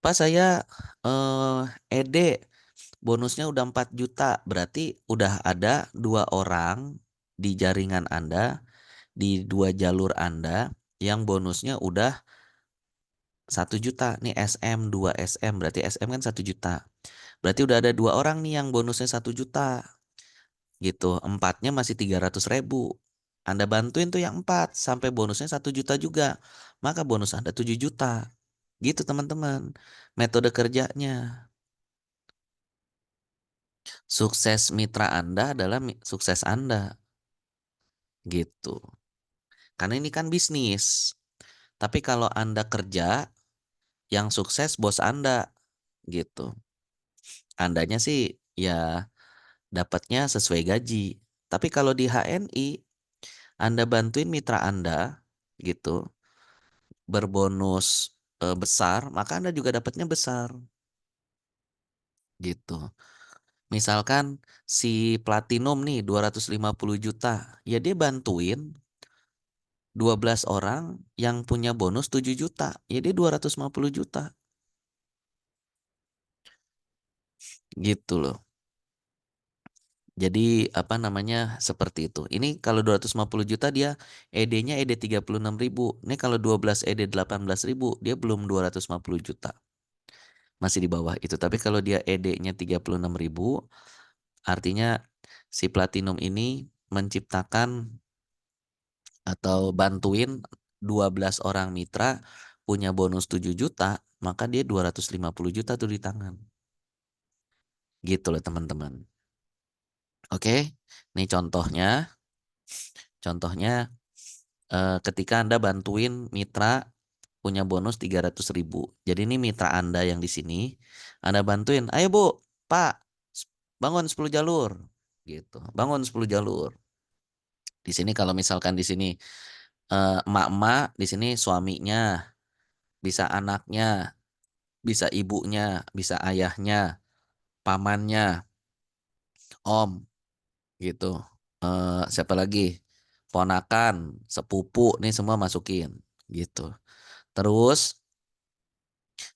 Pas saya ED, bonusnya udah 4 juta. Berarti udah ada 2 orang di jaringan Anda, di 2 jalur Anda, yang bonusnya udah 1 juta. Nih SM, 2 SM, berarti SM kan 1 juta. Berarti udah ada 2 orang nih yang bonusnya 1 juta. Gitu. Empatnya masih 300.000. Anda bantuin tuh yang 4 sampai bonusnya 1 juta juga. Maka bonus Anda 7 juta. Gitu teman-teman. Metode kerjanya. Sukses mitra Anda adalah sukses Anda. Gitu. Karena ini kan bisnis. Tapi kalau Anda kerja, yang sukses bos Anda. Gitu. Andanya sih ya dapatnya sesuai gaji. Tapi kalau di HNI, Anda bantuin mitra Anda gitu, berbonus besar, maka Anda juga dapatnya besar gitu. Misalkan si Platinum nih 250 juta, ya dia bantuin 12 orang yang punya bonus 7 juta, ya dia 250 juta gitu loh. Jadi apa namanya seperti itu. Ini kalau 250 juta dia ED-nya ED 36.000. Ini kalau 12 ED 18.000 dia belum 250 juta. Masih di bawah itu. Tapi kalau dia ED-nya 36.000 artinya si Platinum ini menciptakan atau bantuin 12 orang mitra punya bonus 7 juta, maka dia 250 juta tuh di tangan. Gitu loh teman-teman. Oke, ini contohnya. Contohnya ketika Anda bantuin mitra punya bonus 300.000. Jadi ini mitra Anda yang di sini, Anda bantuin, ayo Bu, Pak, bangun 10 jalur. Gitu. Bangun 10 jalur. Di sini kalau misalkan di sini emak-emak, di sini suaminya, bisa anaknya, bisa ibunya, bisa ayahnya, pamannya, om, gitu. Siapa lagi? Ponakan, sepupu, nih semua masukin gitu. Terus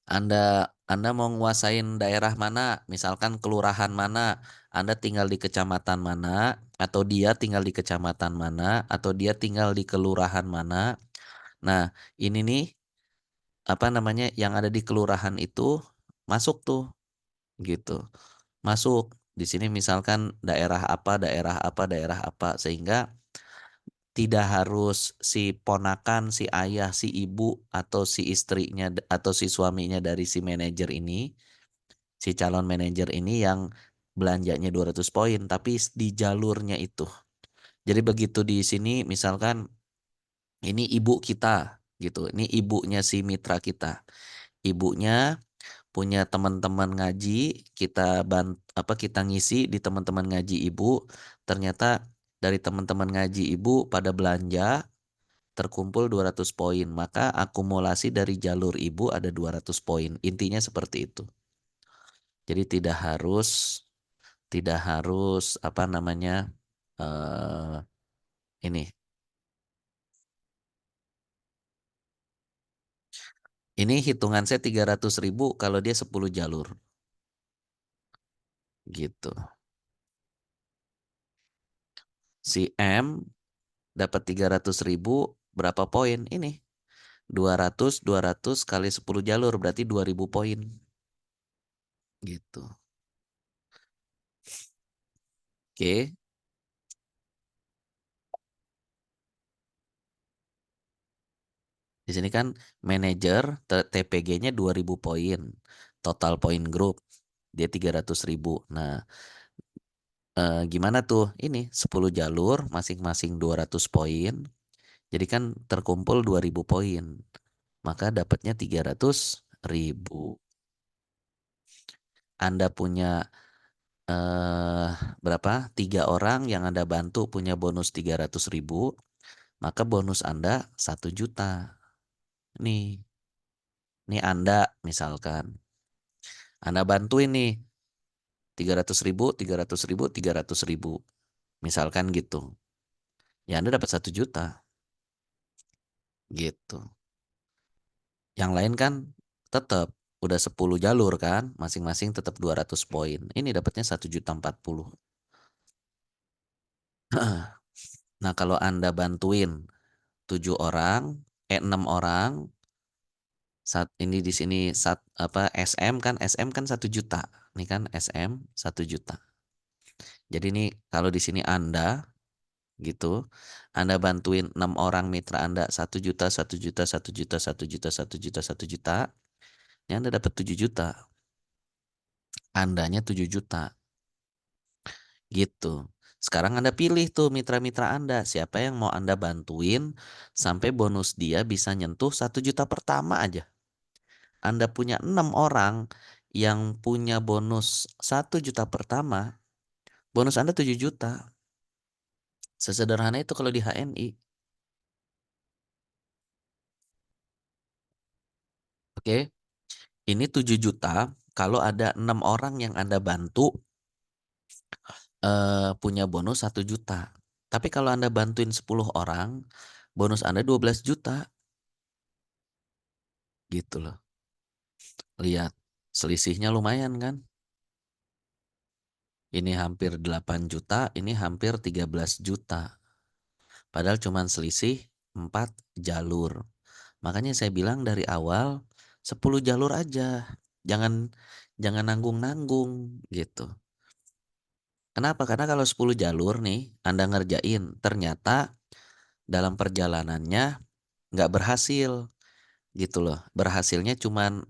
Anda mau nguasain daerah mana, misalkan kelurahan mana, Anda tinggal di kecamatan mana, atau dia tinggal di kecamatan mana, atau dia tinggal di kelurahan mana. Nah, ini nih apa namanya yang ada di kelurahan itu masuk tuh gitu. Masuk di sini misalkan daerah apa, daerah apa, daerah apa, sehingga tidak harus si ponakan, si ayah, si ibu, atau si istrinya, atau si suaminya dari si manajer ini, si calon manajer ini yang belanjanya 200 poin, tapi di jalurnya itu. Jadi begitu di sini misalkan ini ibu kita gitu, ini ibunya si mitra kita. Ibunya punya teman-teman ngaji, kita ngisi di teman-teman ngaji ibu, ternyata dari teman-teman ngaji ibu pada belanja terkumpul 200 poin, maka akumulasi dari jalur ibu ada 200 poin. Intinya seperti itu. Jadi tidak harus apa namanya eh ini. Ini hitungan saya 300.000 kalau dia 10 jalur gitu. Si M dapat 300.000 berapa poin ini? 200 kali 10 jalur berarti 2.000 poin gitu. Oke. Di sini kan manajer TPG-nya 2.000 poin. Total poin grup dia 300.000. Nah, gimana tuh? Ini 10 jalur masing-masing 200 poin. Jadi kan terkumpul 2.000 poin. Maka dapatnya 300.000. Anda punya berapa? 3 orang yang Anda bantu punya bonus 300.000. Maka bonus Anda 1 juta. Nih Anda misalkan. Anda bantuin nih 300.000, 300.000, 300.000. Misalkan gitu. Ya Anda dapat 1 juta gitu. Yang lain kan tetap udah 10 jalur kan, masing-masing tetap 200 poin. Ini dapatnya 1.040.000. Nah, kalau Anda bantuin 7 orang, 6 orang, saat ini di sini SM kan 1 juta. Ini kan SM 1 juta. Jadi nih kalau di sini Anda gitu, Anda bantuin 6 orang mitra Anda 1 juta, 1 juta, 1 juta, 1 juta, 1 juta, 1 juta, ini Anda dapat 7 juta. Andanya 7 juta gitu. Sekarang Anda pilih tuh mitra-mitra Anda, siapa yang mau Anda bantuin sampai bonus dia bisa nyentuh 1 juta pertama aja. Anda punya 6 orang yang punya bonus 1 juta pertama, bonus Anda 7 juta. Sesederhana itu kalau di HNI. Oke, ini 7 juta kalau ada 6 orang yang Anda bantu punya bonus 1 juta. Tapi kalau Anda bantuin 10 orang, bonus Anda 12 juta. Gitu loh. Lihat, selisihnya lumayan kan? Ini hampir 8 juta, ini hampir 13 juta. Padahal cuman selisih 4 jalur. Makanya saya bilang dari awal 10 jalur aja. Jangan jangan nanggung-nanggung gitu. Kenapa? Karena kalau 10 jalur nih Anda ngerjain, ternyata dalam perjalanannya nggak berhasil gitu loh. Berhasilnya cuman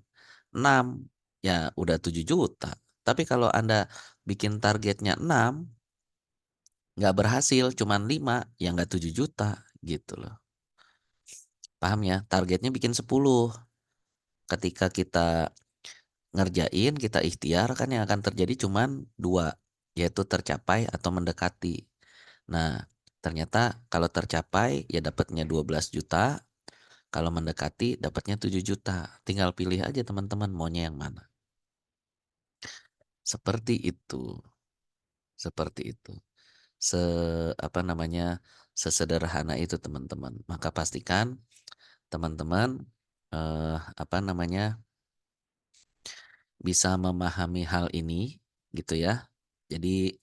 6, ya udah 7 juta. Tapi kalau Anda bikin targetnya 6, nggak berhasil cuman 5, ya nggak 7 juta gitu loh. Paham ya? Targetnya bikin 10. Ketika kita ngerjain, kita ikhtiar kan yang akan terjadi cuman 2, yaitu tercapai atau mendekati. Nah, ternyata kalau tercapai ya dapatnya 12 juta, kalau mendekati dapatnya 7 juta. Tinggal pilih aja teman-teman maunya yang mana. Seperti itu. Seperti itu. se apa namanya, sesederhana itu teman-teman. Maka pastikan teman-teman, apa namanya, bisa memahami hal ini gitu ya. Jadi,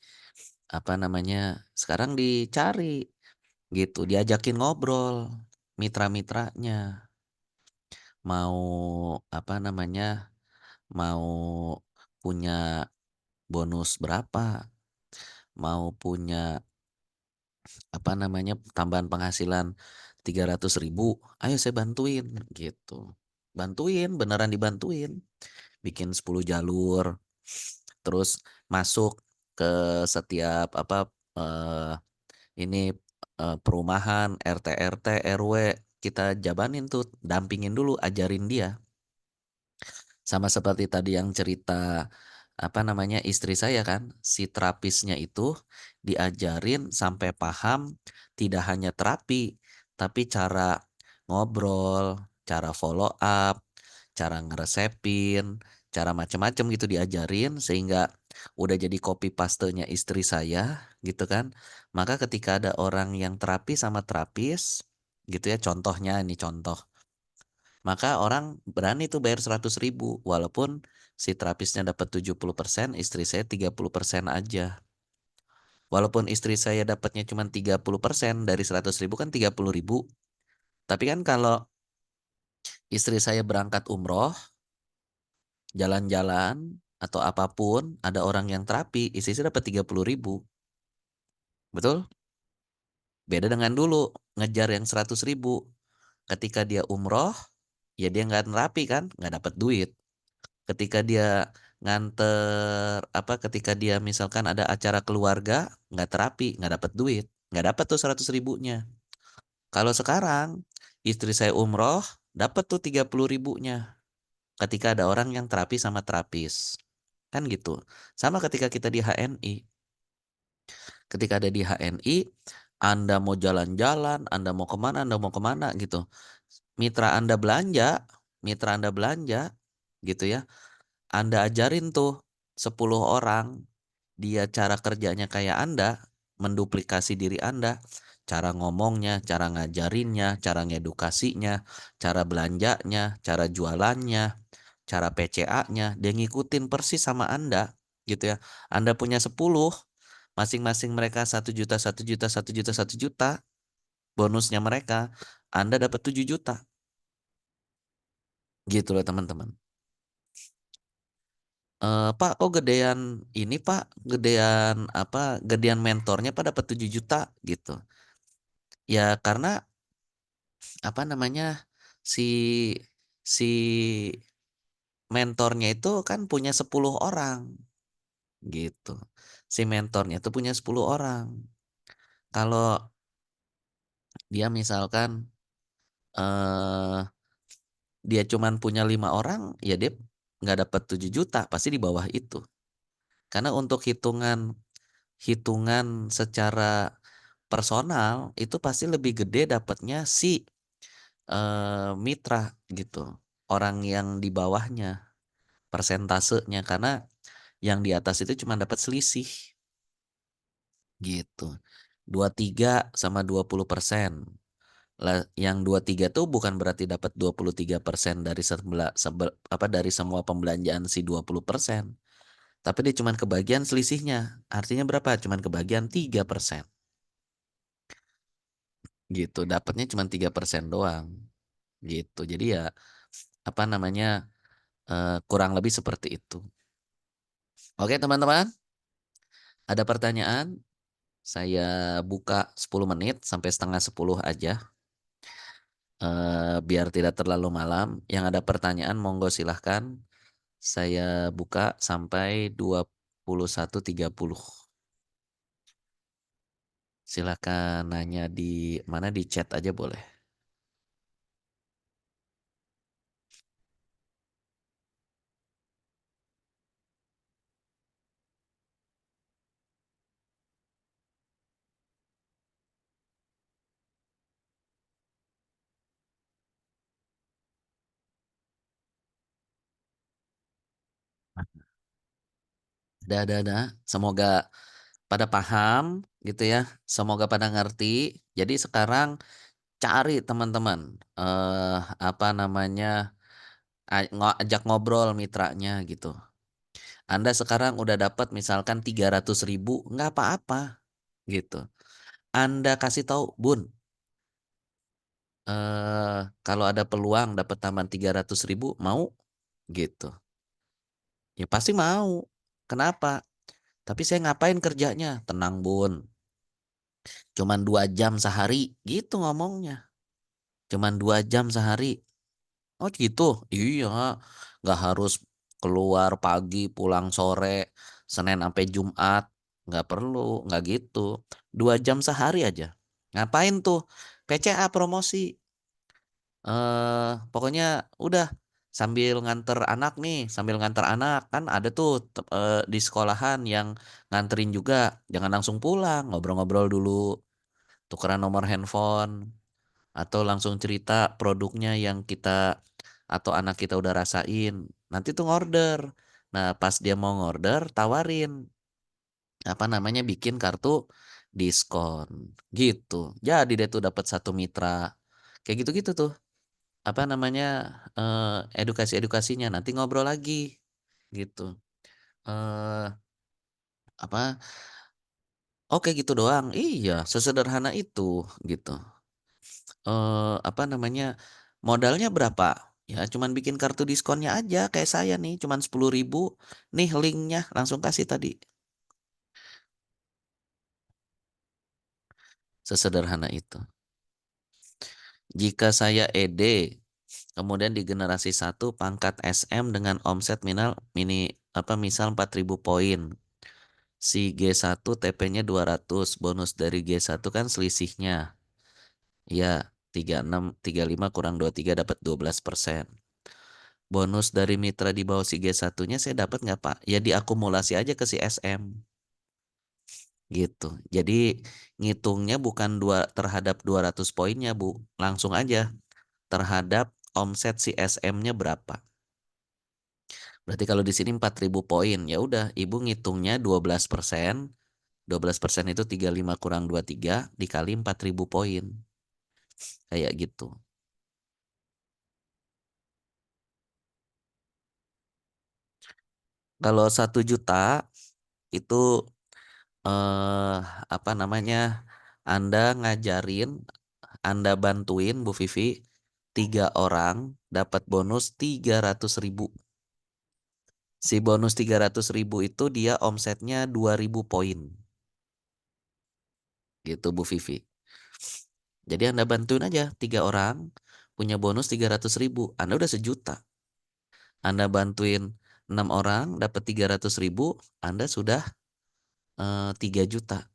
apa namanya, sekarang dicari gitu, diajakin ngobrol mitra-mitranya, mau apa namanya, mau punya bonus berapa, mau punya apa namanya, tambahan penghasilan 300.000, ayo saya bantuin gitu. Bantuin, beneran dibantuin. Bikin 10 jalur, terus masuk ke setiap apa, ini, perumahan, RT-RT, RW, kita jabanin tuh, dampingin dulu, ajarin dia. Sama seperti tadi yang cerita, apa namanya, istri saya kan, si terapisnya itu diajarin sampai paham tidak hanya terapi, tapi cara ngobrol, cara follow up, cara ngeresepin, cara macem-macem gitu diajarin sehingga udah jadi copy pastenya istri saya gitu kan. Maka ketika ada orang yang terapi sama terapis gitu ya, contohnya ini contoh. Maka orang berani tuh bayar 100.000 walaupun si terapisnya dapat 70%, istri saya 30% aja. Walaupun istri saya dapatnya cuma 30% dari 100.000 kan 30.000. Tapi kan kalau istri saya berangkat umroh, jalan-jalan, atau apapun, ada orang yang terapi, istri saya dapat 30.000. Betul? Beda dengan dulu, ngejar yang 100.000. Ketika dia umroh, ya dia nggak nerapi kan, nggak dapat duit. Ketika dia nganter apa, ketika dia misalkan ada acara keluarga, nggak terapi, nggak dapat duit, nggak dapat tuh 100.000-nya. Kalau sekarang, istri saya umroh, dapat tuh 30.000-nya. Ketika ada orang yang terapi sama terapis. Kan gitu. Sama ketika kita di HNI. Ketika ada di HNI, Anda mau jalan-jalan, Anda mau kemana gitu. Mitra Anda belanja gitu ya. Anda ajarin tuh 10 orang, dia cara kerjanya kayak Anda, menduplikasi diri Anda, cara ngomongnya, cara ngajarinnya, cara ngedukasinya, cara belanjanya, cara jualannya, cara PCA-nya, dia ngikutin persis sama Anda, gitu ya. Anda punya 10, masing-masing mereka 1 juta, 1 juta, 1 juta, 1 juta, bonusnya mereka, Anda dapat 7 juta, gitu loh teman-teman. Pak, kok gedean ini Pak, gedean apa, gedean mentornya Pak dapat 7 juta gitu. Ya karena apa namanya, si si mentornya itu kan punya 10 orang gitu. Si mentornya itu punya 10 orang. Kalau dia misalkan, eee, dia cuman punya 5 orang, ya dia nggak dapat 7 juta, pasti di bawah itu. Karena untuk hitungan hitungan secara personal, itu pasti lebih gede dapatnya si, mitra gitu, orang yang di bawahnya, persentasenya, karena yang di atas itu cuma dapat selisih, gitu. 23 sama 20%. Lah yang 23 tuh bukan berarti dapat 23% dari dari semua pembelanjaan si 20%, tapi dia cuman kebagian selisihnya. Artinya berapa? Cuman kebagian 3%. Gitu, dapatnya cuma 3% doang, gitu. Jadi ya, apa namanya, kurang lebih seperti itu. Oke teman-teman, ada pertanyaan? Saya buka 10 menit sampai setengah 10 aja, biar tidak terlalu malam. Yang ada pertanyaan monggo silahkan, saya buka sampai 21.30. Silakan nanya di mana, di chat aja boleh. Ada, semoga pada paham gitu ya, semoga pada ngerti. Jadi sekarang cari teman-teman, apa namanya, ajak ngobrol mitranya gitu. Anda sekarang udah dapat misalkan 300.000 nggak apa-apa gitu. Anda kasih tahu, "Bun, kalau ada peluang dapat tambahan 300.000 mau?" Gitu. Ya pasti mau. Kenapa? "Tapi saya ngapain kerjanya?" "Tenang Bun, cuman 2 jam sehari," gitu ngomongnya. "Cuman 2 jam sehari." "Oh gitu?" "Iya, nggak harus keluar pagi pulang sore, Senin sampai Jumat, nggak perlu, nggak gitu. 2 jam sehari aja." "Ngapain tuh?" "PCA promosi." Pokoknya udah sambil nganter anak nih, sambil nganter anak, kan ada tuh di sekolahan yang nganterin juga, jangan langsung pulang, ngobrol-ngobrol dulu, tukeran nomor handphone, atau langsung cerita produknya yang kita atau anak kita udah rasain, nanti tuh ngorder. Nah, pas dia mau ngorder, tawarin, apa namanya, bikin kartu diskon, gitu. Jadi deh tuh dapat satu mitra, kayak gitu-gitu tuh. Apa namanya, edukasi-edukasinya, nanti ngobrol lagi, gitu. Eee, apa, "Oke gitu doang?" "Iya, sesederhana itu," gitu. Apa namanya, "Modalnya berapa?" "Ya cuman bikin kartu diskonnya aja kayak saya nih, cuman 10.000, nih linknya langsung kasih tadi." Sesederhana itu. Jika saya ED, kemudian di generasi satu pangkat SM dengan omset misal 4.000 poin. Si G1 TP-nya 200, bonus dari G1 kan selisihnya. Ya, 36, 35 kurang 23 dapat 12%. Bonus dari mitra di bawah si G1-nya saya dapat nggak, Pak? Ya diakumulasi aja ke si SM, gitu. Jadi ngitungnya bukan terhadap 200 poinnya, Bu. Langsung aja terhadap omset si SM-nya berapa. Berarti kalau di sini 4.000 poin, ya udah Ibu ngitungnya 12%. 12% itu 35 kurang 23 dikali 4.000 poin, kayak gitu. Kalau 1 juta itu, apa namanya, Anda ngajarin, Anda bantuin Bu Vivi, 3 orang dapat bonus 300.000. Si bonus 300.000 itu dia omsetnya 2.000 poin, gitu Bu Vivi. Jadi Anda bantuin aja 3 orang, punya bonus 300.000, Anda udah 1 juta. Anda bantuin 6 orang dapat 300.000, Anda sudah 3 juta.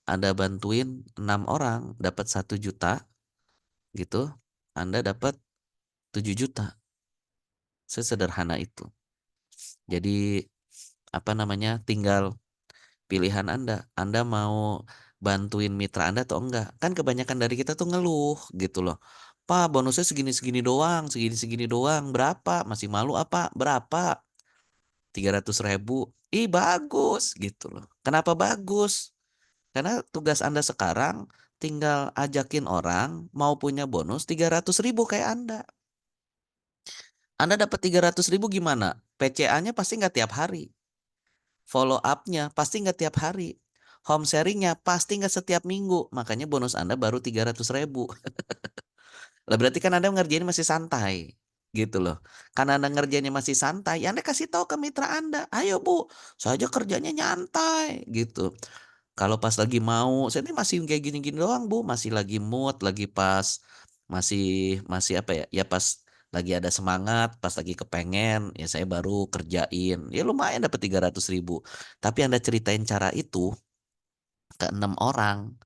Anda bantuin 6 orang dapat 1 juta gitu, Anda dapat 7 juta. Sesederhana itu. Jadi apa namanya, tinggal pilihan Anda. Anda mau bantuin mitra Anda atau enggak. Kan kebanyakan dari kita tuh ngeluh gitu loh. "Pak, bonusnya segini-segini doang, segini-segini doang, berapa? Masih malu apa? Berapa?" 300.000. Ih bagus gitu loh. Kenapa bagus? Karena tugas Anda sekarang tinggal ajakin orang mau punya bonus 300.000 kayak Anda. Anda dapat 300.000 gimana? PCA-nya pasti nggak tiap hari. Follow up-nya pasti nggak tiap hari. Home sharing-nya pasti nggak setiap minggu. Makanya bonus Anda baru 300.000. Lah berarti kan Anda ngerjain masih santai, gitu loh. Karena Anda ngerjainnya masih santai, ya Anda kasih tahu ke mitra Anda, "Ayo Bu, saya aja kerjanya nyantai," gitu. Kalau pas lagi mau, "Saya ini masih kayak gini-gini doang Bu, masih lagi mood, lagi pas masih masih apa ya, ya pas lagi ada semangat, pas lagi kepengen, ya saya baru kerjain." Ya lumayan dapat 300.000. Tapi Anda ceritain cara itu ke 6 orang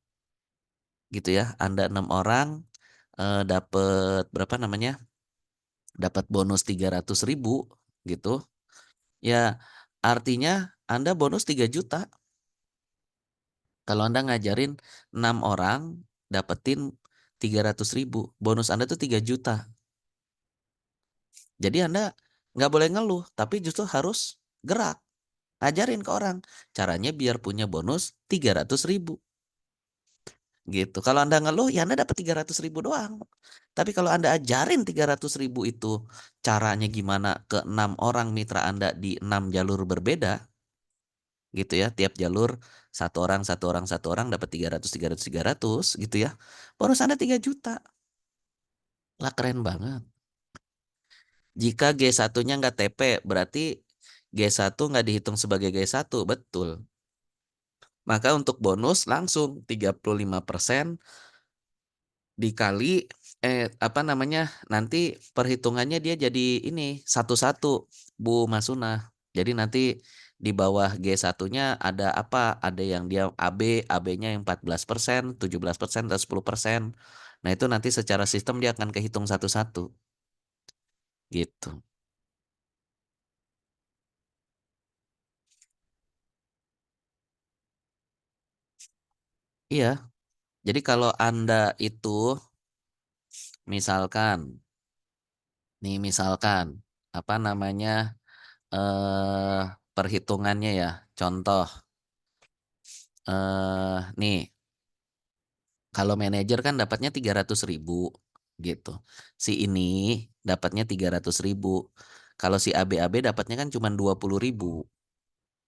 gitu ya, Anda 6 orang, dapat berapa namanya, dapat bonus 300.000 gitu, ya artinya Anda bonus 3 juta. Kalau Anda ngajarin 6 orang dapetin 300.000, bonus Anda tuh 3 juta. Jadi Anda nggak boleh ngeluh, tapi justru harus gerak. Ajarin ke orang, caranya biar punya bonus 300.000 gitu. Kalau Anda ngeluh, ya Anda dapat 300.000 doang. Tapi kalau Anda ajarin 300.000 itu caranya gimana ke 6 orang mitra Anda di 6 jalur berbeda, gitu ya. Tiap jalur satu orang, satu orang, satu orang dapat 300, 300, 300 gitu ya. Bonus Anda 3 juta. Lah keren banget. Jika G1-nya nggak TP, berarti G1 nggak dihitung sebagai G1, betul. Maka untuk bonus langsung 35% dikali apa namanya? Nanti perhitungannya dia jadi ini satu-satu Bu Masuna. Jadi nanti di bawah G1-nya ada apa? Ada yang dia AB, AB-nya yang 14%, 17%, dan 10%. Nah, itu nanti secara sistem dia akan kehitung satu-satu gitu. Iya. Jadi kalau Anda itu misalkan misalkan apa namanya eh perhitungannya ya. Contoh nih kalau manajer kan dapatnya 300.000 gitu. Si ini dapatnya 300.000. Kalau si AB-AB dapatnya kan cuma 20.000.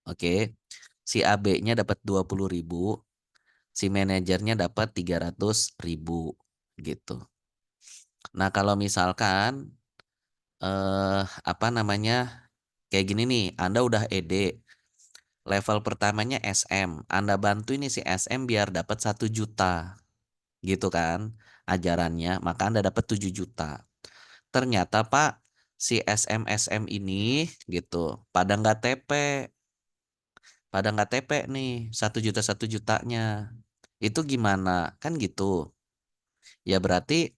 Oke. Si AB-nya dapat 20.000, si manajernya dapat 300.000 gitu. Nah, kalau misalkan apa namanya kayak gini nih, Anda udah ED, level pertamanya SM, Anda bantu ini si SM biar dapat 1 juta, gitu kan, ajarannya, maka Anda dapat 7 juta. Ternyata Pak, si SM ini gitu, pada nggak TP nih, 1 juta 1 jutanya, itu gimana? Kan gitu. Ya berarti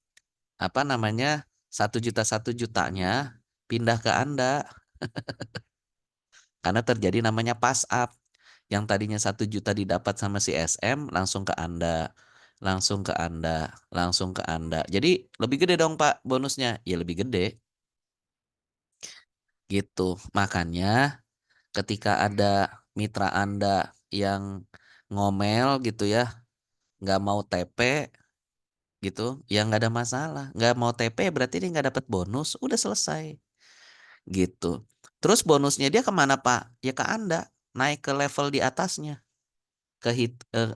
apa namanya 1 juta 1 jutanya pindah ke Anda. Karena terjadi namanya pass up. Yang tadinya 1 juta didapat sama si SM langsung ke Anda. Langsung ke Anda. Langsung ke Anda. Jadi lebih gede dong Pak bonusnya. Ya lebih gede. Gitu. Makanya ketika ada mitra Anda yang ngomel gitu ya. Nggak mau TP gitu. Ya nggak ada masalah. Nggak mau TP berarti dia nggak dapat bonus. Udah selesai. Gitu. Terus bonusnya dia kemana Pak? Ya ke Anda. Naik ke level di atasnya.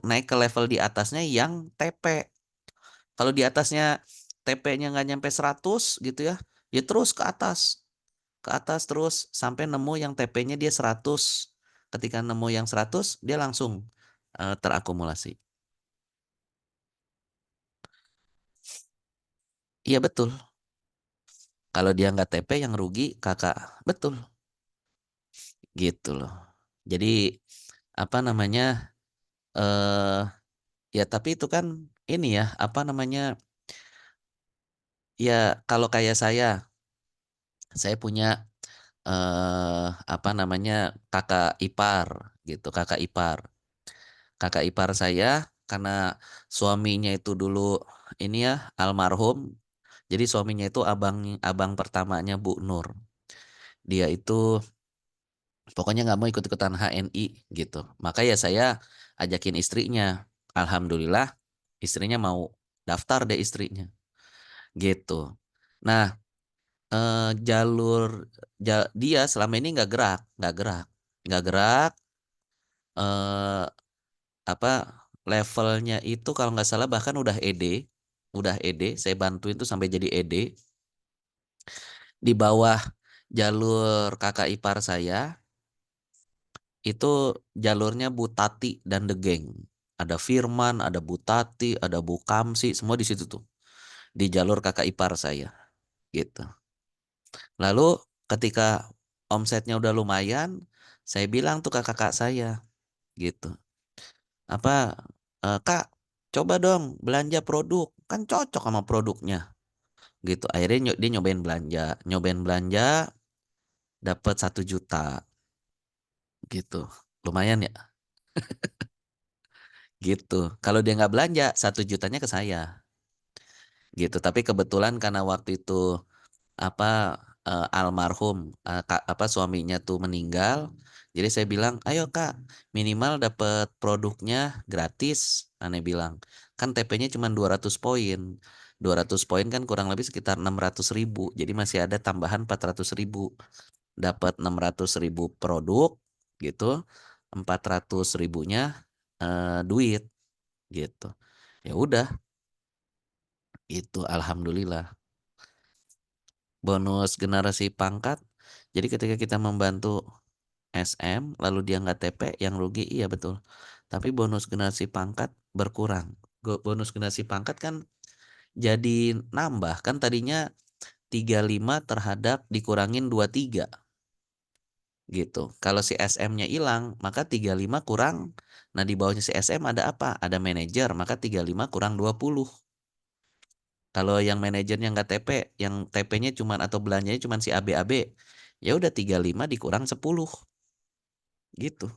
Naik ke level di atasnya yang TP. Kalau di atasnya TP-nya nggak nyampe 100 gitu ya, ya terus ke atas terus sampai nemu yang TP-nya dia 100. Ketika nemu yang 100, dia langsung terakumulasi. Iya betul. Kalau dia nggak TP yang rugi kakak. Betul. Gitu loh. Jadi apa namanya eh ya tapi itu kan ini ya apa namanya ya kalau kayak saya punya apa namanya kakak ipar gitu, kakak ipar. Kakak ipar saya karena suaminya itu dulu ini ya almarhum. Jadi suaminya itu abang abang pertamanya Bu Nur. Dia itu pokoknya nggak mau ikut-ikutan HNI gitu. Maka ya saya ajakin istrinya. Alhamdulillah istrinya mau daftar deh istrinya gitu. Nah, jalur dia selama ini nggak gerak eh apa levelnya itu kalau nggak salah bahkan udah ED saya bantuin tuh sampai jadi ED di bawah jalur kakak ipar saya itu jalurnya Butati dan The Gang, ada Firman, ada Butati, ada Bu Kamsi, semua di situ tuh di jalur kakak ipar saya gitu. Lalu ketika omsetnya udah lumayan, saya bilang tuh ke kakak saya gitu. Apa Kak, coba dong belanja produk. Kan cocok sama produknya. Gitu. Akhirnya dia nyobain belanja dapat 1 juta gitu. Lumayan ya gitu. Kalau dia nggak belanja 1 jutanya ke saya gitu. Tapi kebetulan karena waktu itu apa almarhum, suaminya tuh meninggal. Jadi saya bilang, "Ayo Kak, minimal dapat produknya gratis," aneh bilang. Kan TP-nya cuma 200 poin. 200 poin kan kurang lebih sekitar 600.000. Jadi masih ada tambahan 400.000. Dapat 600.000 produk gitu, 400.000-nya duit gitu. Ya udah, itu alhamdulillah. Bonus generasi pangkat. Jadi ketika kita membantu SM lalu dia nggak TP, yang rugi iya betul. Tapi bonus generasi pangkat berkurang. Bonus generasi pangkat kan jadi nambah kan, tadinya 35 terhadap dikurangin 23 gitu. Kalau si SM-nya hilang, maka 35 kurang. Nah, di bawahnya si SM ada apa? Ada manajer, maka 35 kurang 20. Kalau yang manajernya nggak TP, yang TP-nya cuman atau belanjanya cuman si AB-AB, ya udah 35 dikurang 10 gitu.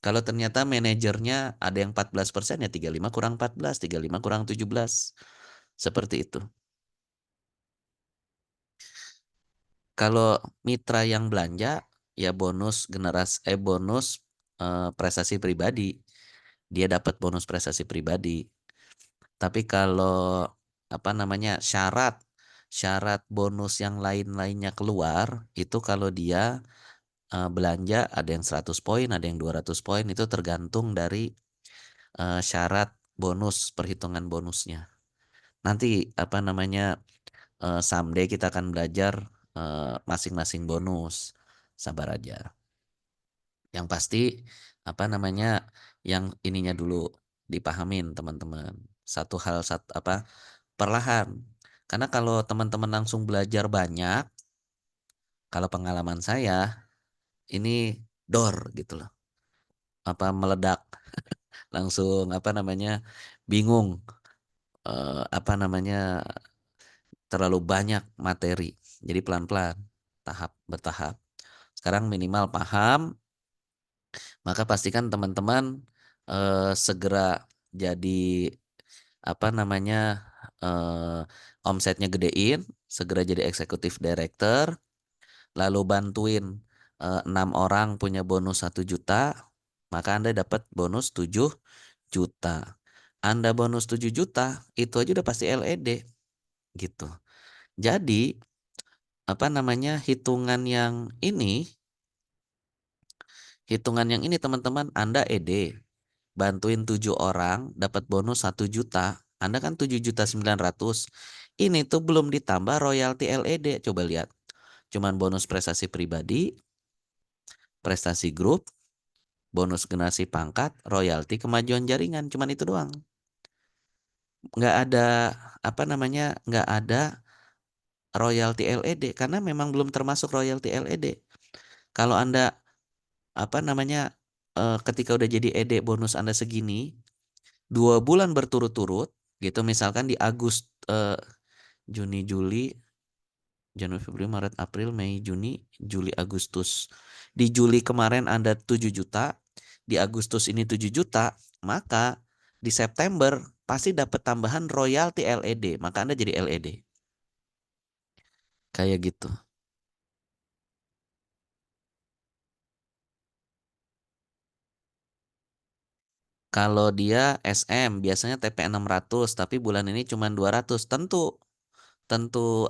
Kalau ternyata manajernya ada yang 14% ya 35 kurang 14, 35 kurang 17. Seperti itu. Kalau mitra yang belanja ya bonus prestasi pribadi. Dia dapat bonus prestasi pribadi. Tapi kalau syarat syarat bonus yang lain-lainnya keluar itu kalau dia belanja ada yang 100 poin, ada yang 200 poin itu tergantung dari syarat bonus, perhitungan bonusnya. Nanti someday kita akan belajar masing-masing bonus. Sabar aja. Yang pasti yang ininya dulu dipahamin teman-teman. Satu hal perlahan. Karena kalau teman-teman langsung belajar banyak, kalau pengalaman saya ini dor gitu loh. Meledak langsung bingung, terlalu banyak materi. Jadi pelan-pelan, bertahap. Sekarang minimal paham, maka pastikan teman-teman segera jadi apa namanya eh, omsetnya gedein, segera jadi eksekutif director, lalu bantuin 6 orang punya bonus 1 juta, maka Anda dapat bonus 7 juta. Anda bonus 7 juta, itu aja udah pasti LED gitu. Jadi hitungan yang ini, teman-teman, Anda bantuin 7 orang dapat bonus 1 juta. Anda kan 7.900.000. Ini tuh belum ditambah royalti LED. Coba lihat. Cuman bonus prestasi pribadi, prestasi grup, bonus generasi pangkat, royalti kemajuan jaringan. Cuman itu doang. Nggak ada nggak ada royalti LED karena memang belum termasuk royalti LED. Kalau Anda ketika udah jadi ED bonus Anda segini, 2 bulan berturut-turut gitu, misalkan di Juni, Juli, Januari, Februari, Maret, April, Mei, Juni, Juli, Agustus. Di Juli kemarin Anda 7 juta, di Agustus ini 7 juta, maka di September pasti dapat tambahan royalti LED, maka Anda jadi LED. Kayak gitu. Kalau dia SM biasanya TP 600 tapi bulan ini cuma 200, tentu tentu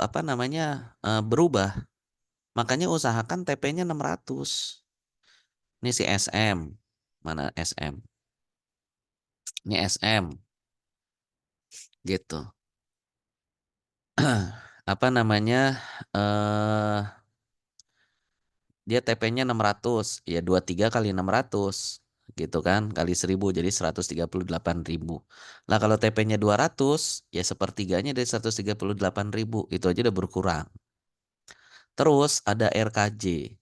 berubah. Makanya usahakan TP-nya 600. Ini si SM. Mana SM? Ini SM gitu. Apa namanya? eh Dia TP-nya 600. Ya 23 kali 600 gitu kan, kali 1.000 jadi 138.000. Lah kalau TP-nya 200, ya sepertiganya dari 138.000. Itu aja udah berkurang. Terus ada RKJ.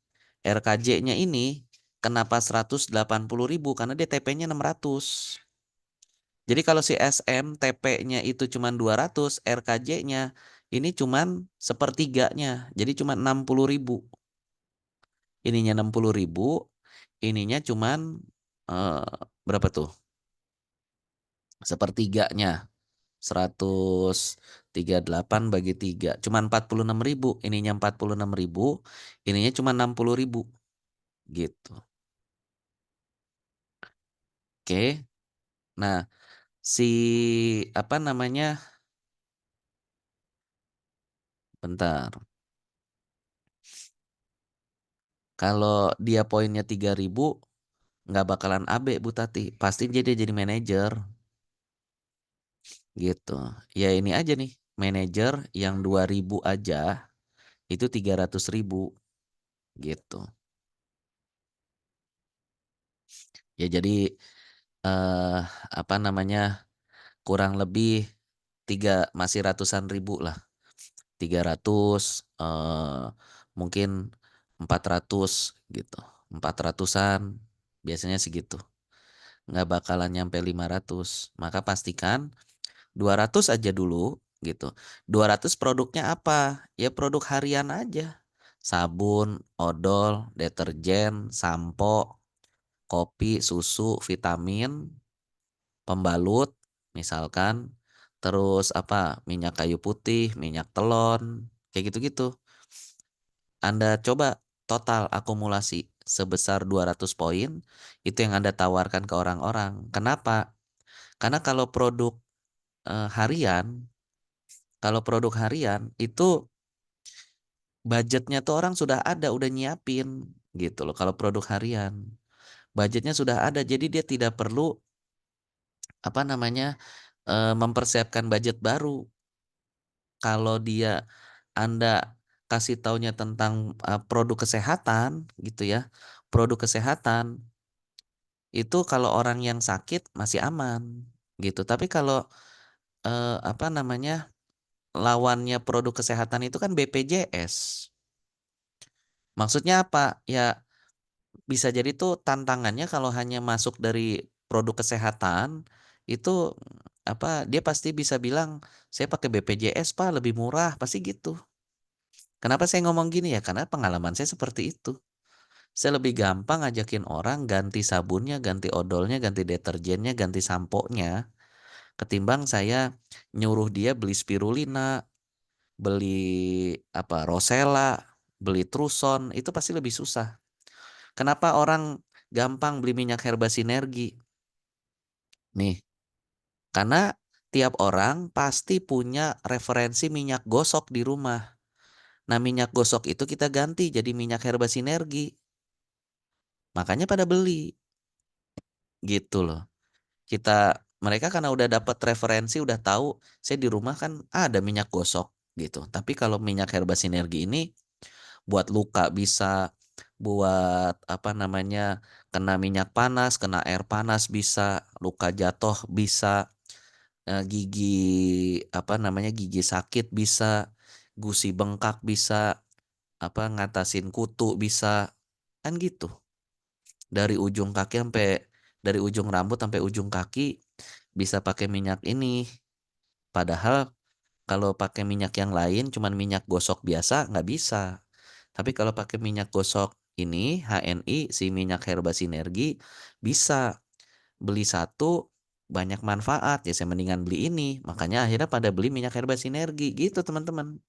RKJ-nya ini kenapa 180.000? Karena dia TP-nya 600. Jadi kalau si SM TP-nya itu cuma 200, RKJ-nya ini cuma sepertiganya. Jadi cuma 60.000. Ininya 60.000, ininya cuma berapa tuh? Sepertiganya. 100 38 bagi 3 cuma 46.000, ininya 46.000, ininya cuma 60.000 gitu. Oke. Nah, si apa namanya? Bentar. Kalau dia poinnya 3.000 nggak bakalan AB Bu Tati, pasti dia jadi manajer gitu. Ya ini aja nih, manajer yang 2.000 aja itu 300.000 gitu. Ya jadi apa namanya, kurang lebih masih ratusan ribu lah. 300 mungkin 400 gitu. 400-an biasanya segitu. Nggak bakalan nyampe 500. Maka pastikan 200 aja dulu gitu. 200 produknya apa? Ya produk harian aja. Sabun, odol, deterjen, sampo, kopi, susu, vitamin, pembalut misalkan, terus apa, minyak kayu putih, minyak telon, kayak gitu-gitu. Anda coba total akumulasi sebesar 200 poin, itu yang Anda tawarkan ke orang-orang. Kenapa? Karena harian, kalau produk harian itu budgetnya tuh orang sudah ada, udah nyiapin gitu loh. Kalau produk harian, budgetnya sudah ada, jadi dia tidak perlu apa namanya mempersiapkan budget baru. Kalau Anda kasih taunya tentang produk kesehatan gitu ya, produk kesehatan itu kalau orang yang sakit masih aman gitu. Tapi kalau apa namanya, lawannya produk kesehatan itu kan BPJS. Maksudnya apa? Ya bisa jadi tuh tantangannya kalau hanya masuk dari produk kesehatan itu apa, dia pasti bisa bilang, "Saya pakai BPJS, Pak, lebih murah." Pasti gitu. Kenapa saya ngomong gini ya? Karena pengalaman saya seperti itu. Saya lebih gampang ngajakin orang ganti sabunnya, ganti odolnya, ganti deterjennya, ganti samponya, ketimbang saya nyuruh dia beli spirulina, beli apa, Rosella, beli Truson, itu pasti lebih susah. Kenapa orang gampang beli minyak herba sinergi? Nih, karena tiap orang pasti punya referensi minyak gosok di rumah. Nah, minyak gosok itu kita ganti jadi minyak herba sinergi. Makanya pada beli gitu loh. Mereka karena udah dapat referensi, udah tahu saya di rumah kan ada minyak gosok gitu. Tapi kalau minyak herba sinergi ini buat luka bisa, buat apa namanya, kena minyak panas, kena air panas bisa, luka jatuh bisa, gigi apa namanya, gigi sakit bisa, gusi bengkak bisa, apa ngatasin kutu bisa, kan gitu. Dari ujung kaki dari ujung rambut sampai ujung kaki bisa pakai minyak ini. Padahal kalau pakai minyak yang lain cuman minyak gosok biasa nggak bisa. Tapi kalau pakai minyak gosok ini HNI, si minyak herba sinergi, bisa beli satu banyak manfaat. Ya saya mendingan beli ini. Makanya akhirnya pada beli minyak herba sinergi gitu teman-teman.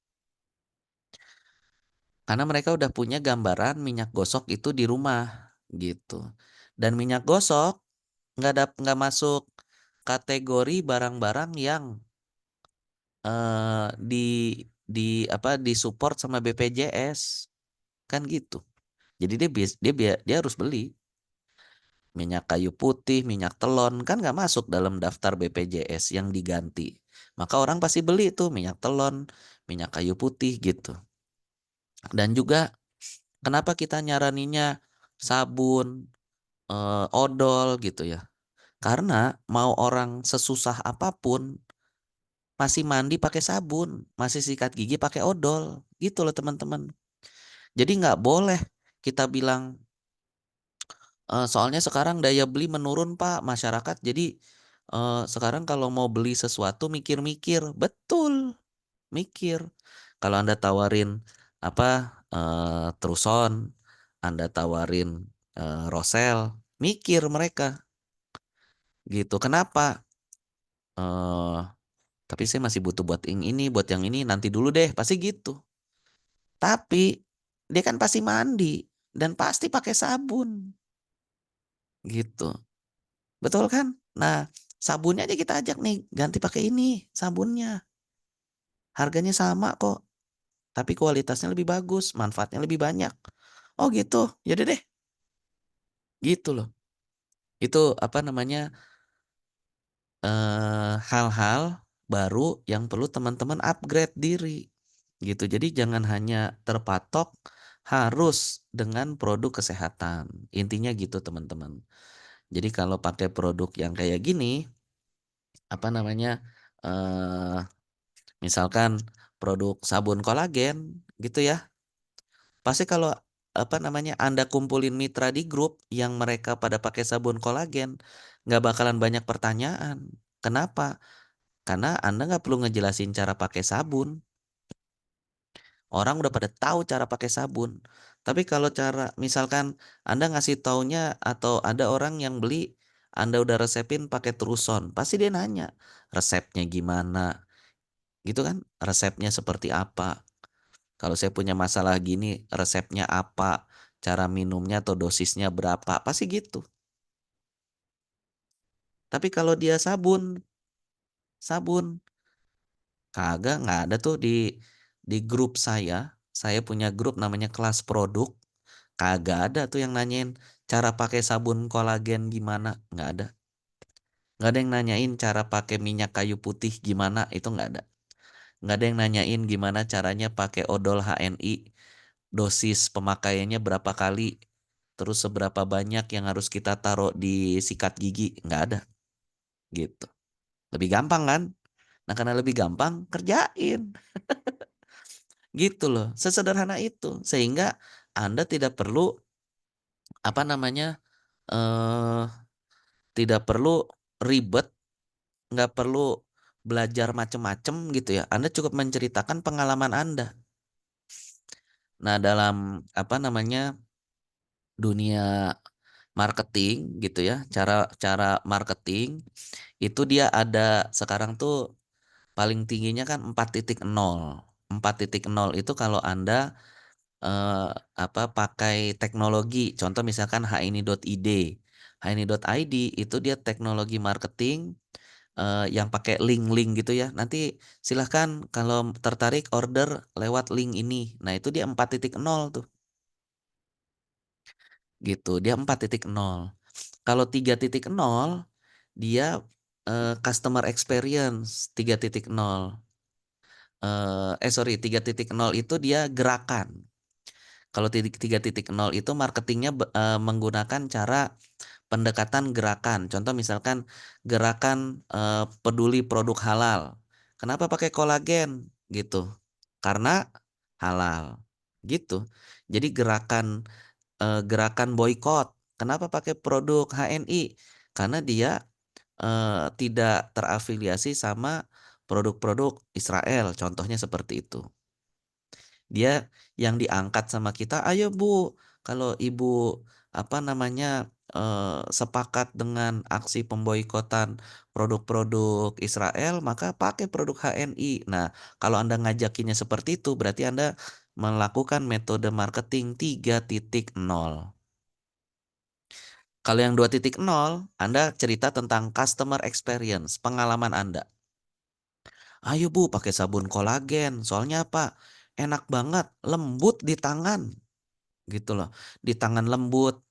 Karena mereka udah punya gambaran minyak gosok itu di rumah gitu. Dan minyak gosok nggak masuk kategori barang-barang yang eh, disupport sama BPJS kan gitu. Jadi dia harus beli minyak kayu putih, minyak telon kan nggak masuk dalam daftar BPJS yang diganti. Maka orang pasti beli tuh minyak telon, minyak kayu putih gitu. Dan juga kenapa kita nyaraninnya sabun, odol gitu ya? Karena mau orang sesusah apapun masih mandi pakai sabun, masih sikat gigi pakai odol, gitu loh teman-teman. Jadi nggak boleh kita bilang, soalnya sekarang daya beli menurun Pak, masyarakat jadi sekarang kalau mau beli sesuatu mikir-mikir, betul, mikir. Kalau Anda tawarin apa, Truson, Anda tawarin Rosel, mikir mereka, gitu. Kenapa? Tapi saya masih butuh buat yang ini, buat yang ini nanti dulu deh, pasti gitu. Tapi dia kan pasti mandi dan pasti pakai sabun gitu. Betul kan? Nah, sabunnya aja kita ajak nih, ganti pakai ini sabunnya. Harganya sama kok, tapi kualitasnya lebih bagus, manfaatnya lebih banyak. Oh gitu, ya deh, gitu loh. Itu apa namanya, hal-hal baru yang perlu teman-teman upgrade diri, gitu. Jadi jangan hanya terpatok harus dengan produk kesehatan. Intinya gitu teman-teman. Jadi kalau pakai produk yang kayak gini, apa namanya, eee, misalkan produk sabun kolagen gitu ya, pasti kalau apa namanya, Anda kumpulin mitra di grup yang mereka pada pakai sabun kolagen, nggak bakalan banyak pertanyaan. Kenapa? Karena Anda nggak perlu ngejelasin cara pakai sabun. Orang udah pada tahu cara pakai sabun. Tapi kalau cara misalkan Anda ngasih taunya atau ada orang yang beli, Anda udah resepin pakai Truson, pasti dia nanya, "Resepnya gimana?" Gitu kan? "Resepnya seperti apa? Kalau saya punya masalah gini, resepnya apa? Cara minumnya atau dosisnya berapa?" Pasti gitu. Tapi kalau dia sabun sabun, kagak, nggak ada tuh di grup saya punya grup namanya kelas produk. Kagak ada tuh yang nanyain cara pakai sabun kolagen gimana, nggak ada. Nggak ada yang nanyain cara pakai minyak kayu putih gimana, itu nggak ada. Nggak ada yang nanyain gimana caranya pakai odol HNI, dosis pemakaiannya berapa kali, terus seberapa banyak yang harus kita taruh di sikat gigi, nggak ada, gitu. Lebih gampang kan? Nah karena lebih gampang, kerjain, gitu loh. Sesederhana itu, sehingga Anda tidak perlu, apa namanya, eh tidak perlu ribet, nggak perlu belajar macem-macem gitu ya. Anda cukup menceritakan pengalaman Anda. Nah, dalam apa namanya, dunia marketing gitu ya, cara cara marketing itu dia ada sekarang tuh paling tingginya kan 4.0. 4.0 itu kalau Anda pakai teknologi, contoh misalkan hini.id. Hini.id itu dia teknologi marketing, yang pakai link-link gitu ya. Nanti silahkan kalau tertarik order lewat link ini. Nah itu dia 4.0 tuh, gitu. Dia 4.0. Kalau 3.0 dia, customer experience 3.0. 3.0 itu dia gerakan. Kalau 3.0 itu marketingnya menggunakan cara pendekatan gerakan. Contoh misalkan gerakan, peduli produk halal. Kenapa pakai kolagen? Gitu. Karena halal. Gitu. Jadi gerakan boykot. Kenapa pakai produk HNI? Karena dia, tidak terafiliasi sama produk-produk Israel. Contohnya seperti itu. Dia yang diangkat sama kita, "Ayo Bu, kalau Ibu, apa namanya, sepakat dengan aksi pemboikotan produk-produk Israel, maka pakai produk HNI." Nah, kalau Anda ngajakinnya seperti itu, berarti Anda melakukan metode marketing 3.0. Kalau yang 2.0, Anda cerita tentang customer experience, pengalaman Anda. "Ayo Bu, pakai sabun kolagen, soalnya apa? Enak banget, lembut di tangan." Gitu loh. Di tangan lembut,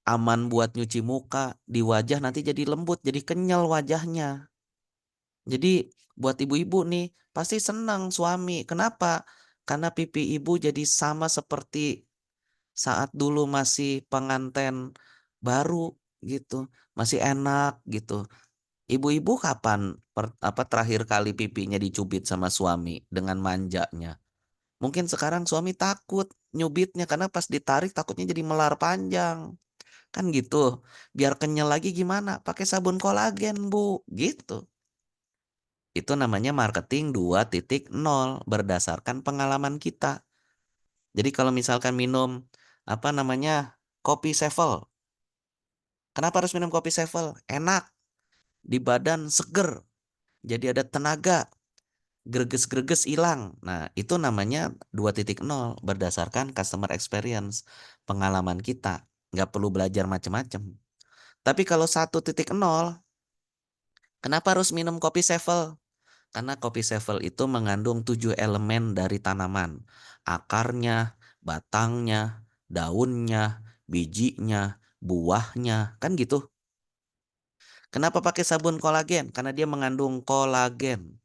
aman buat nyuci muka, di wajah nanti jadi lembut, jadi kenyal wajahnya. Jadi buat ibu-ibu nih, pasti senang suami. Kenapa? Karena pipi ibu jadi sama seperti saat dulu masih pengantin baru gitu, masih enak gitu. Ibu-ibu kapan terakhir kali pipinya dicubit sama suami dengan manjanya? Mungkin sekarang suami takut nyubitnya karena pas ditarik takutnya jadi melar panjang. Kan gitu. Biar kenyal lagi gimana? Pakai sabun kolagen, Bu. Gitu. Itu namanya marketing 2.0 berdasarkan pengalaman kita. Jadi kalau misalkan minum apa namanya? Kopi Sevel. Kenapa harus minum kopi Sevel? Enak, di badan seger. jadi ada tenaga, greges-greges hilang. Nah, itu namanya 2.0 berdasarkan customer experience, pengalaman kita. Nggak perlu belajar macam-macam. Tapi kalau 1.0, kenapa harus minum kopi sevel? Karena kopi sevel itu mengandung 7 elemen dari tanaman. Akarnya, batangnya, daunnya, bijinya, buahnya, kan gitu. Kenapa pakai sabun kolagen? Karena dia mengandung kolagen.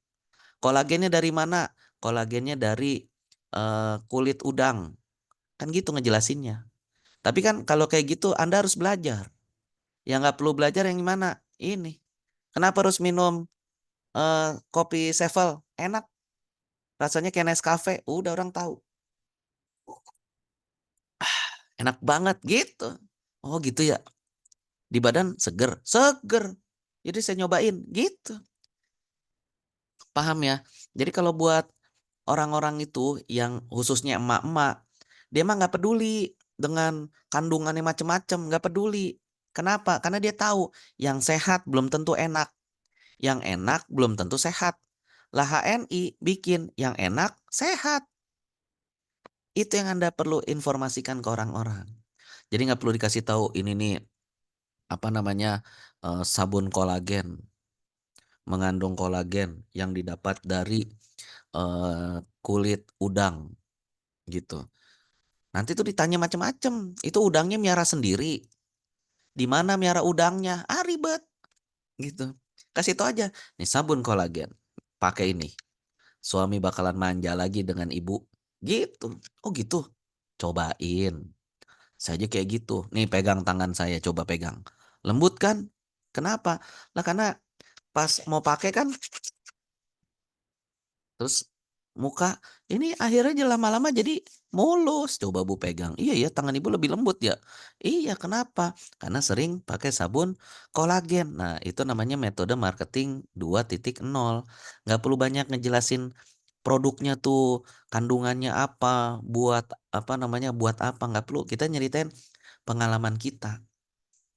Kolagennya dari mana? Kolagennya dari kulit udang. Kan gitu ngejelasinnya. Tapi kan kalau kayak gitu Anda harus belajar. Yang nggak perlu belajar yang gimana? Ini. Kenapa harus minum kopi sevel? Enak. Rasanya kayak Nescafe. Udah orang tahu. Enak banget gitu. Oh gitu ya. Di badan seger. Seger. Jadi saya nyobain gitu. Paham ya? Jadi kalau buat orang-orang itu yang khususnya emak-emak, dia mah nggak peduli dengan kandungannya macem-macem, nggak peduli. Kenapa? Karena dia tahu yang sehat belum tentu enak, yang enak belum tentu sehat. Lah HNI bikin yang enak sehat. Itu yang Anda perlu informasikan ke orang-orang. Jadi nggak perlu dikasih tahu ini nih apa namanya sabun kolagen, mengandung kolagen yang didapat dari kulit udang gitu. Nanti tuh ditanya macam-macam. Itu udangnya miara sendiri. Di mana miara udangnya? Ah ribet gitu. Kasih tau aja. Nih sabun kolagen. Pakai ini. Suami bakalan manja lagi dengan ibu. Gitu. Oh gitu. Cobain. Saya aja kayak gitu. Nih pegang tangan saya. Coba pegang. Lembut kan? Kenapa? Lah karena pas mau pakai kan terus muka ini akhirnya lama-lama jadi mulus. Coba Bu pegang. Iya ya, tangan Ibu lebih lembut ya. Iya, kenapa? Karena sering pakai sabun kolagen. Nah, itu namanya metode marketing 2.0. Nggak perlu banyak ngejelasin produknya tuh, kandungannya apa, buat apa namanya, buat apa, nggak perlu. Kita nyeritain pengalaman kita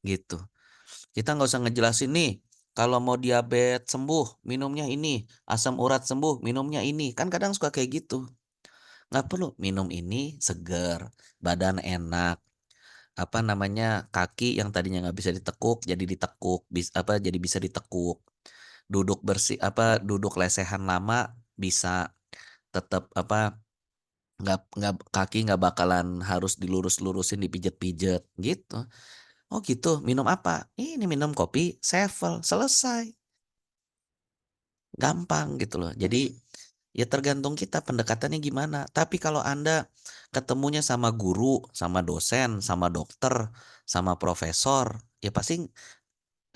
gitu. Kita nggak usah ngejelasin nih, kalau mau diabetes sembuh minumnya ini, asam urat sembuh minumnya ini. Kan kadang suka kayak gitu. Nggak perlu, minum ini seger, badan enak, apa namanya, kaki yang tadinya nggak bisa ditekuk jadi ditekuk, apa jadi bisa ditekuk. Duduk bersih apa duduk lesehan lama bisa tetap apa nggak kaki nggak bakalan harus dilurus-lurusin dipijet-pijet gitu. Oh gitu, minum apa? Ini minum kopi Sevel, selesai. Gampang gitu loh. Jadi ya tergantung kita pendekatannya gimana. Tapi kalau Anda ketemunya sama guru, sama dosen, sama dokter, sama profesor, ya pasti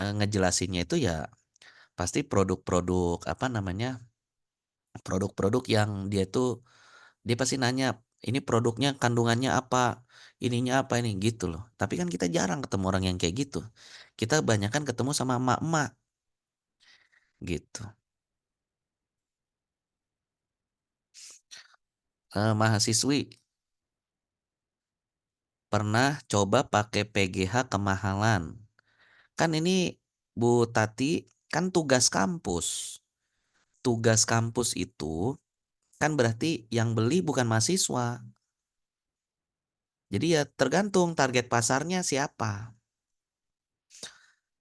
ngejelasinnya itu ya pasti produk-produk apa namanya? Produk-produk yang dia pasti nanya, ini produknya kandungannya apa? Ininya apa ini gitu loh. Tapi kan kita jarang ketemu orang yang kayak gitu. Kita banyakan ketemu sama emak-emak gitu. Mahasiswi pernah coba pakai PGH kemahalan. Kan ini Bu Tati kan tugas kampus. Tugas kampus itu kan berarti yang beli bukan mahasiswa. Jadi ya tergantung target pasarnya siapa.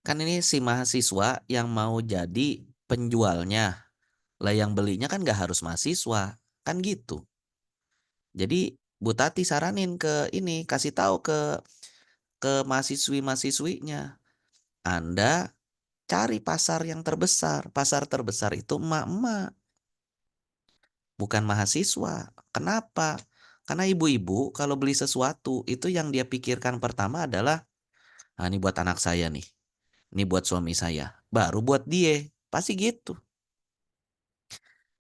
Kan ini si mahasiswa yang mau jadi penjualnya. Lah yang belinya kan gak harus mahasiswa. Kan gitu. Jadi Bu Tati saranin ke ini, kasih tahu ke mahasiswi-mahasiswinya. Anda cari pasar yang terbesar. Pasar terbesar itu emak-emak, bukan mahasiswa. Kenapa? Karena ibu-ibu kalau beli sesuatu itu yang dia pikirkan pertama adalah, ah, ini buat anak saya nih. Ini buat suami saya. Baru buat dia. Pasti gitu.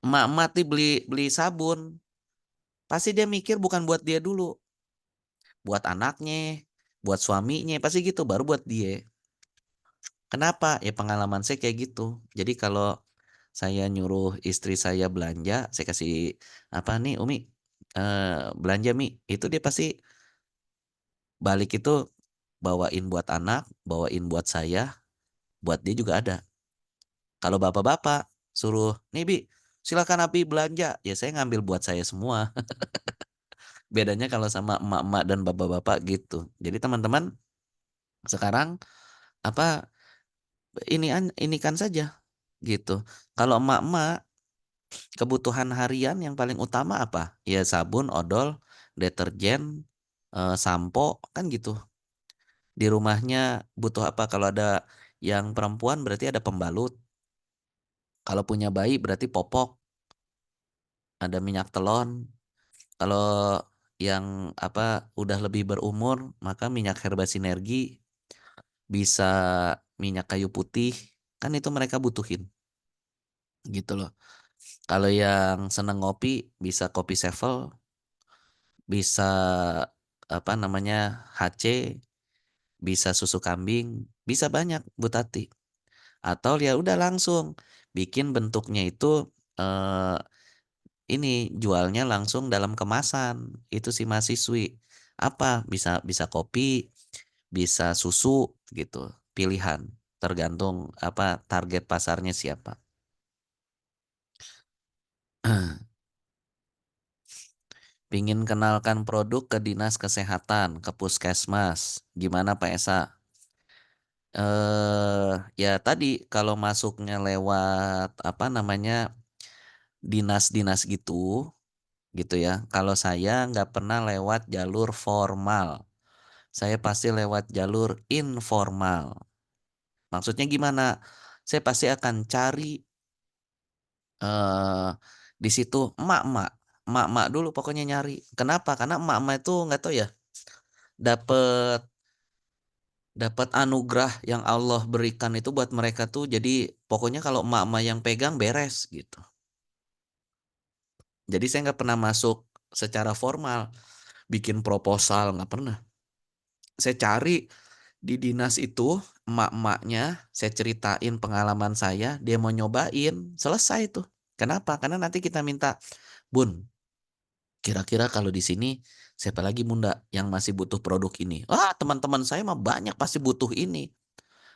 Emak-emak nih beli beli sabun. Pasti dia mikir bukan buat dia dulu. Buat anaknya, buat suaminya. Pasti gitu. Baru buat dia. Kenapa? Ya pengalaman saya kayak gitu. Jadi kalau saya nyuruh istri saya belanja, saya kasih apa nih Umi, belanja Mi, itu dia pasti balik itu bawain buat anak, bawain buat saya, buat dia juga ada. Kalau bapak-bapak, suruh, "Nih Bi, silakan Abi belanja." Ya saya ngambil buat saya semua. Bedanya kalau sama emak-emak dan bapak-bapak gitu. Jadi teman-teman sekarang apa ini kan saja gitu. Kalau emak-emak kebutuhan harian yang paling utama apa? Ya sabun, odol, deterjen, sampo kan gitu. Di rumahnya butuh apa? Kalau ada yang perempuan berarti ada pembalut. Kalau punya bayi berarti popok, ada minyak telon. Kalau yang apa udah lebih berumur maka minyak herba sinergi, bisa minyak kayu putih, kan itu mereka butuhin gitu loh. Kalau yang seneng ngopi bisa kopi sevel, bisa apa namanya HC, bisa susu kambing, bisa banyak Bu Tati. Atau ya udah langsung bikin bentuknya itu eh, ini jualnya langsung dalam kemasan. Itu si mahasiswi. Apa? Bisa bisa kopi, bisa susu gitu. Pilihan tergantung apa target pasarnya siapa. Pingin kenalkan produk ke dinas kesehatan, ke puskesmas. Gimana Pak Esa? Ya tadi kalau masuknya lewat apa namanya dinas-dinas gitu, gitu ya. Kalau saya nggak pernah lewat jalur formal, saya pasti lewat jalur informal. Maksudnya gimana? Saya pasti akan cari eh di situ emak-emak, emak-emak dulu pokoknya nyari. Kenapa? Karena emak-emak itu nggak tahu ya, dapat dapat anugerah yang Allah berikan itu buat mereka tuh. Jadi pokoknya kalau emak-emak yang pegang beres gitu. Jadi saya nggak pernah masuk secara formal, bikin proposal nggak pernah. Saya cari di dinas itu emak-emaknya, saya ceritain pengalaman saya, dia mau nyobain, selesai tuh. Kenapa? Karena nanti kita minta, Bun, kira-kira kalau di sini siapa lagi Bunda yang masih butuh produk ini? Wah, teman-teman saya mah banyak pasti butuh ini.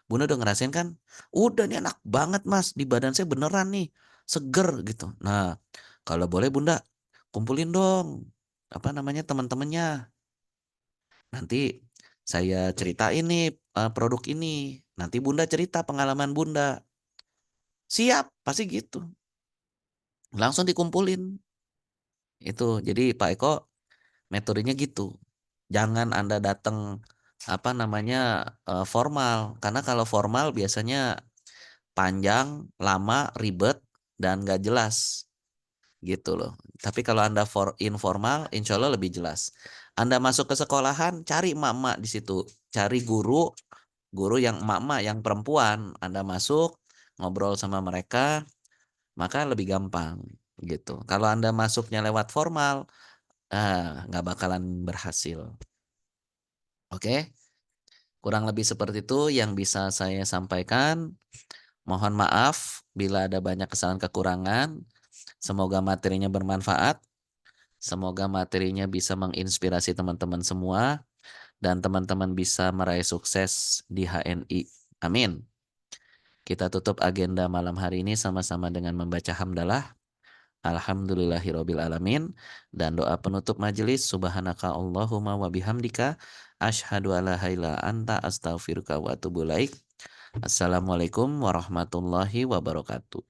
Bunda udah ngerasain kan? Udah nih enak banget Mas, di badan saya beneran nih, seger gitu. Nah, kalau boleh Bunda, kumpulin dong, apa namanya teman-temannya. Nanti saya ceritain nih produk ini. Nanti Bunda cerita pengalaman Bunda. Siap, pasti gitu. Langsung dikumpulin. Itu. Jadi Pak Eko metodenya gitu. Jangan Anda datang apa namanya formal, karena kalau formal biasanya panjang, lama, ribet dan gak jelas gitu loh. Tapi kalau Anda informal, insya Allah lebih jelas. Anda masuk ke sekolahan, cari emak-emak di situ, cari guru, guru yang emak-emak, yang perempuan. Anda masuk, ngobrol sama mereka, maka lebih gampang gitu. Kalau Anda masuknya lewat formal, nggak bakalan berhasil. Oke, kurang lebih seperti itu yang bisa saya sampaikan. Mohon maaf bila ada banyak kesalahan kekurangan. Semoga materinya bermanfaat. Semoga materinya bisa menginspirasi teman-teman semua dan teman-teman bisa meraih sukses di HNI. Amin. Kita tutup agenda malam hari ini sama-sama dengan membaca hamdalah. Alhamdulillahirabbil alamin dan doa penutup majelis subhanaka Allahumma wa bihamdika asyhadu alla ilaha anta astaghfiruka wa atubu ilaik. Assalamualaikum warahmatullahi wabarakatuh.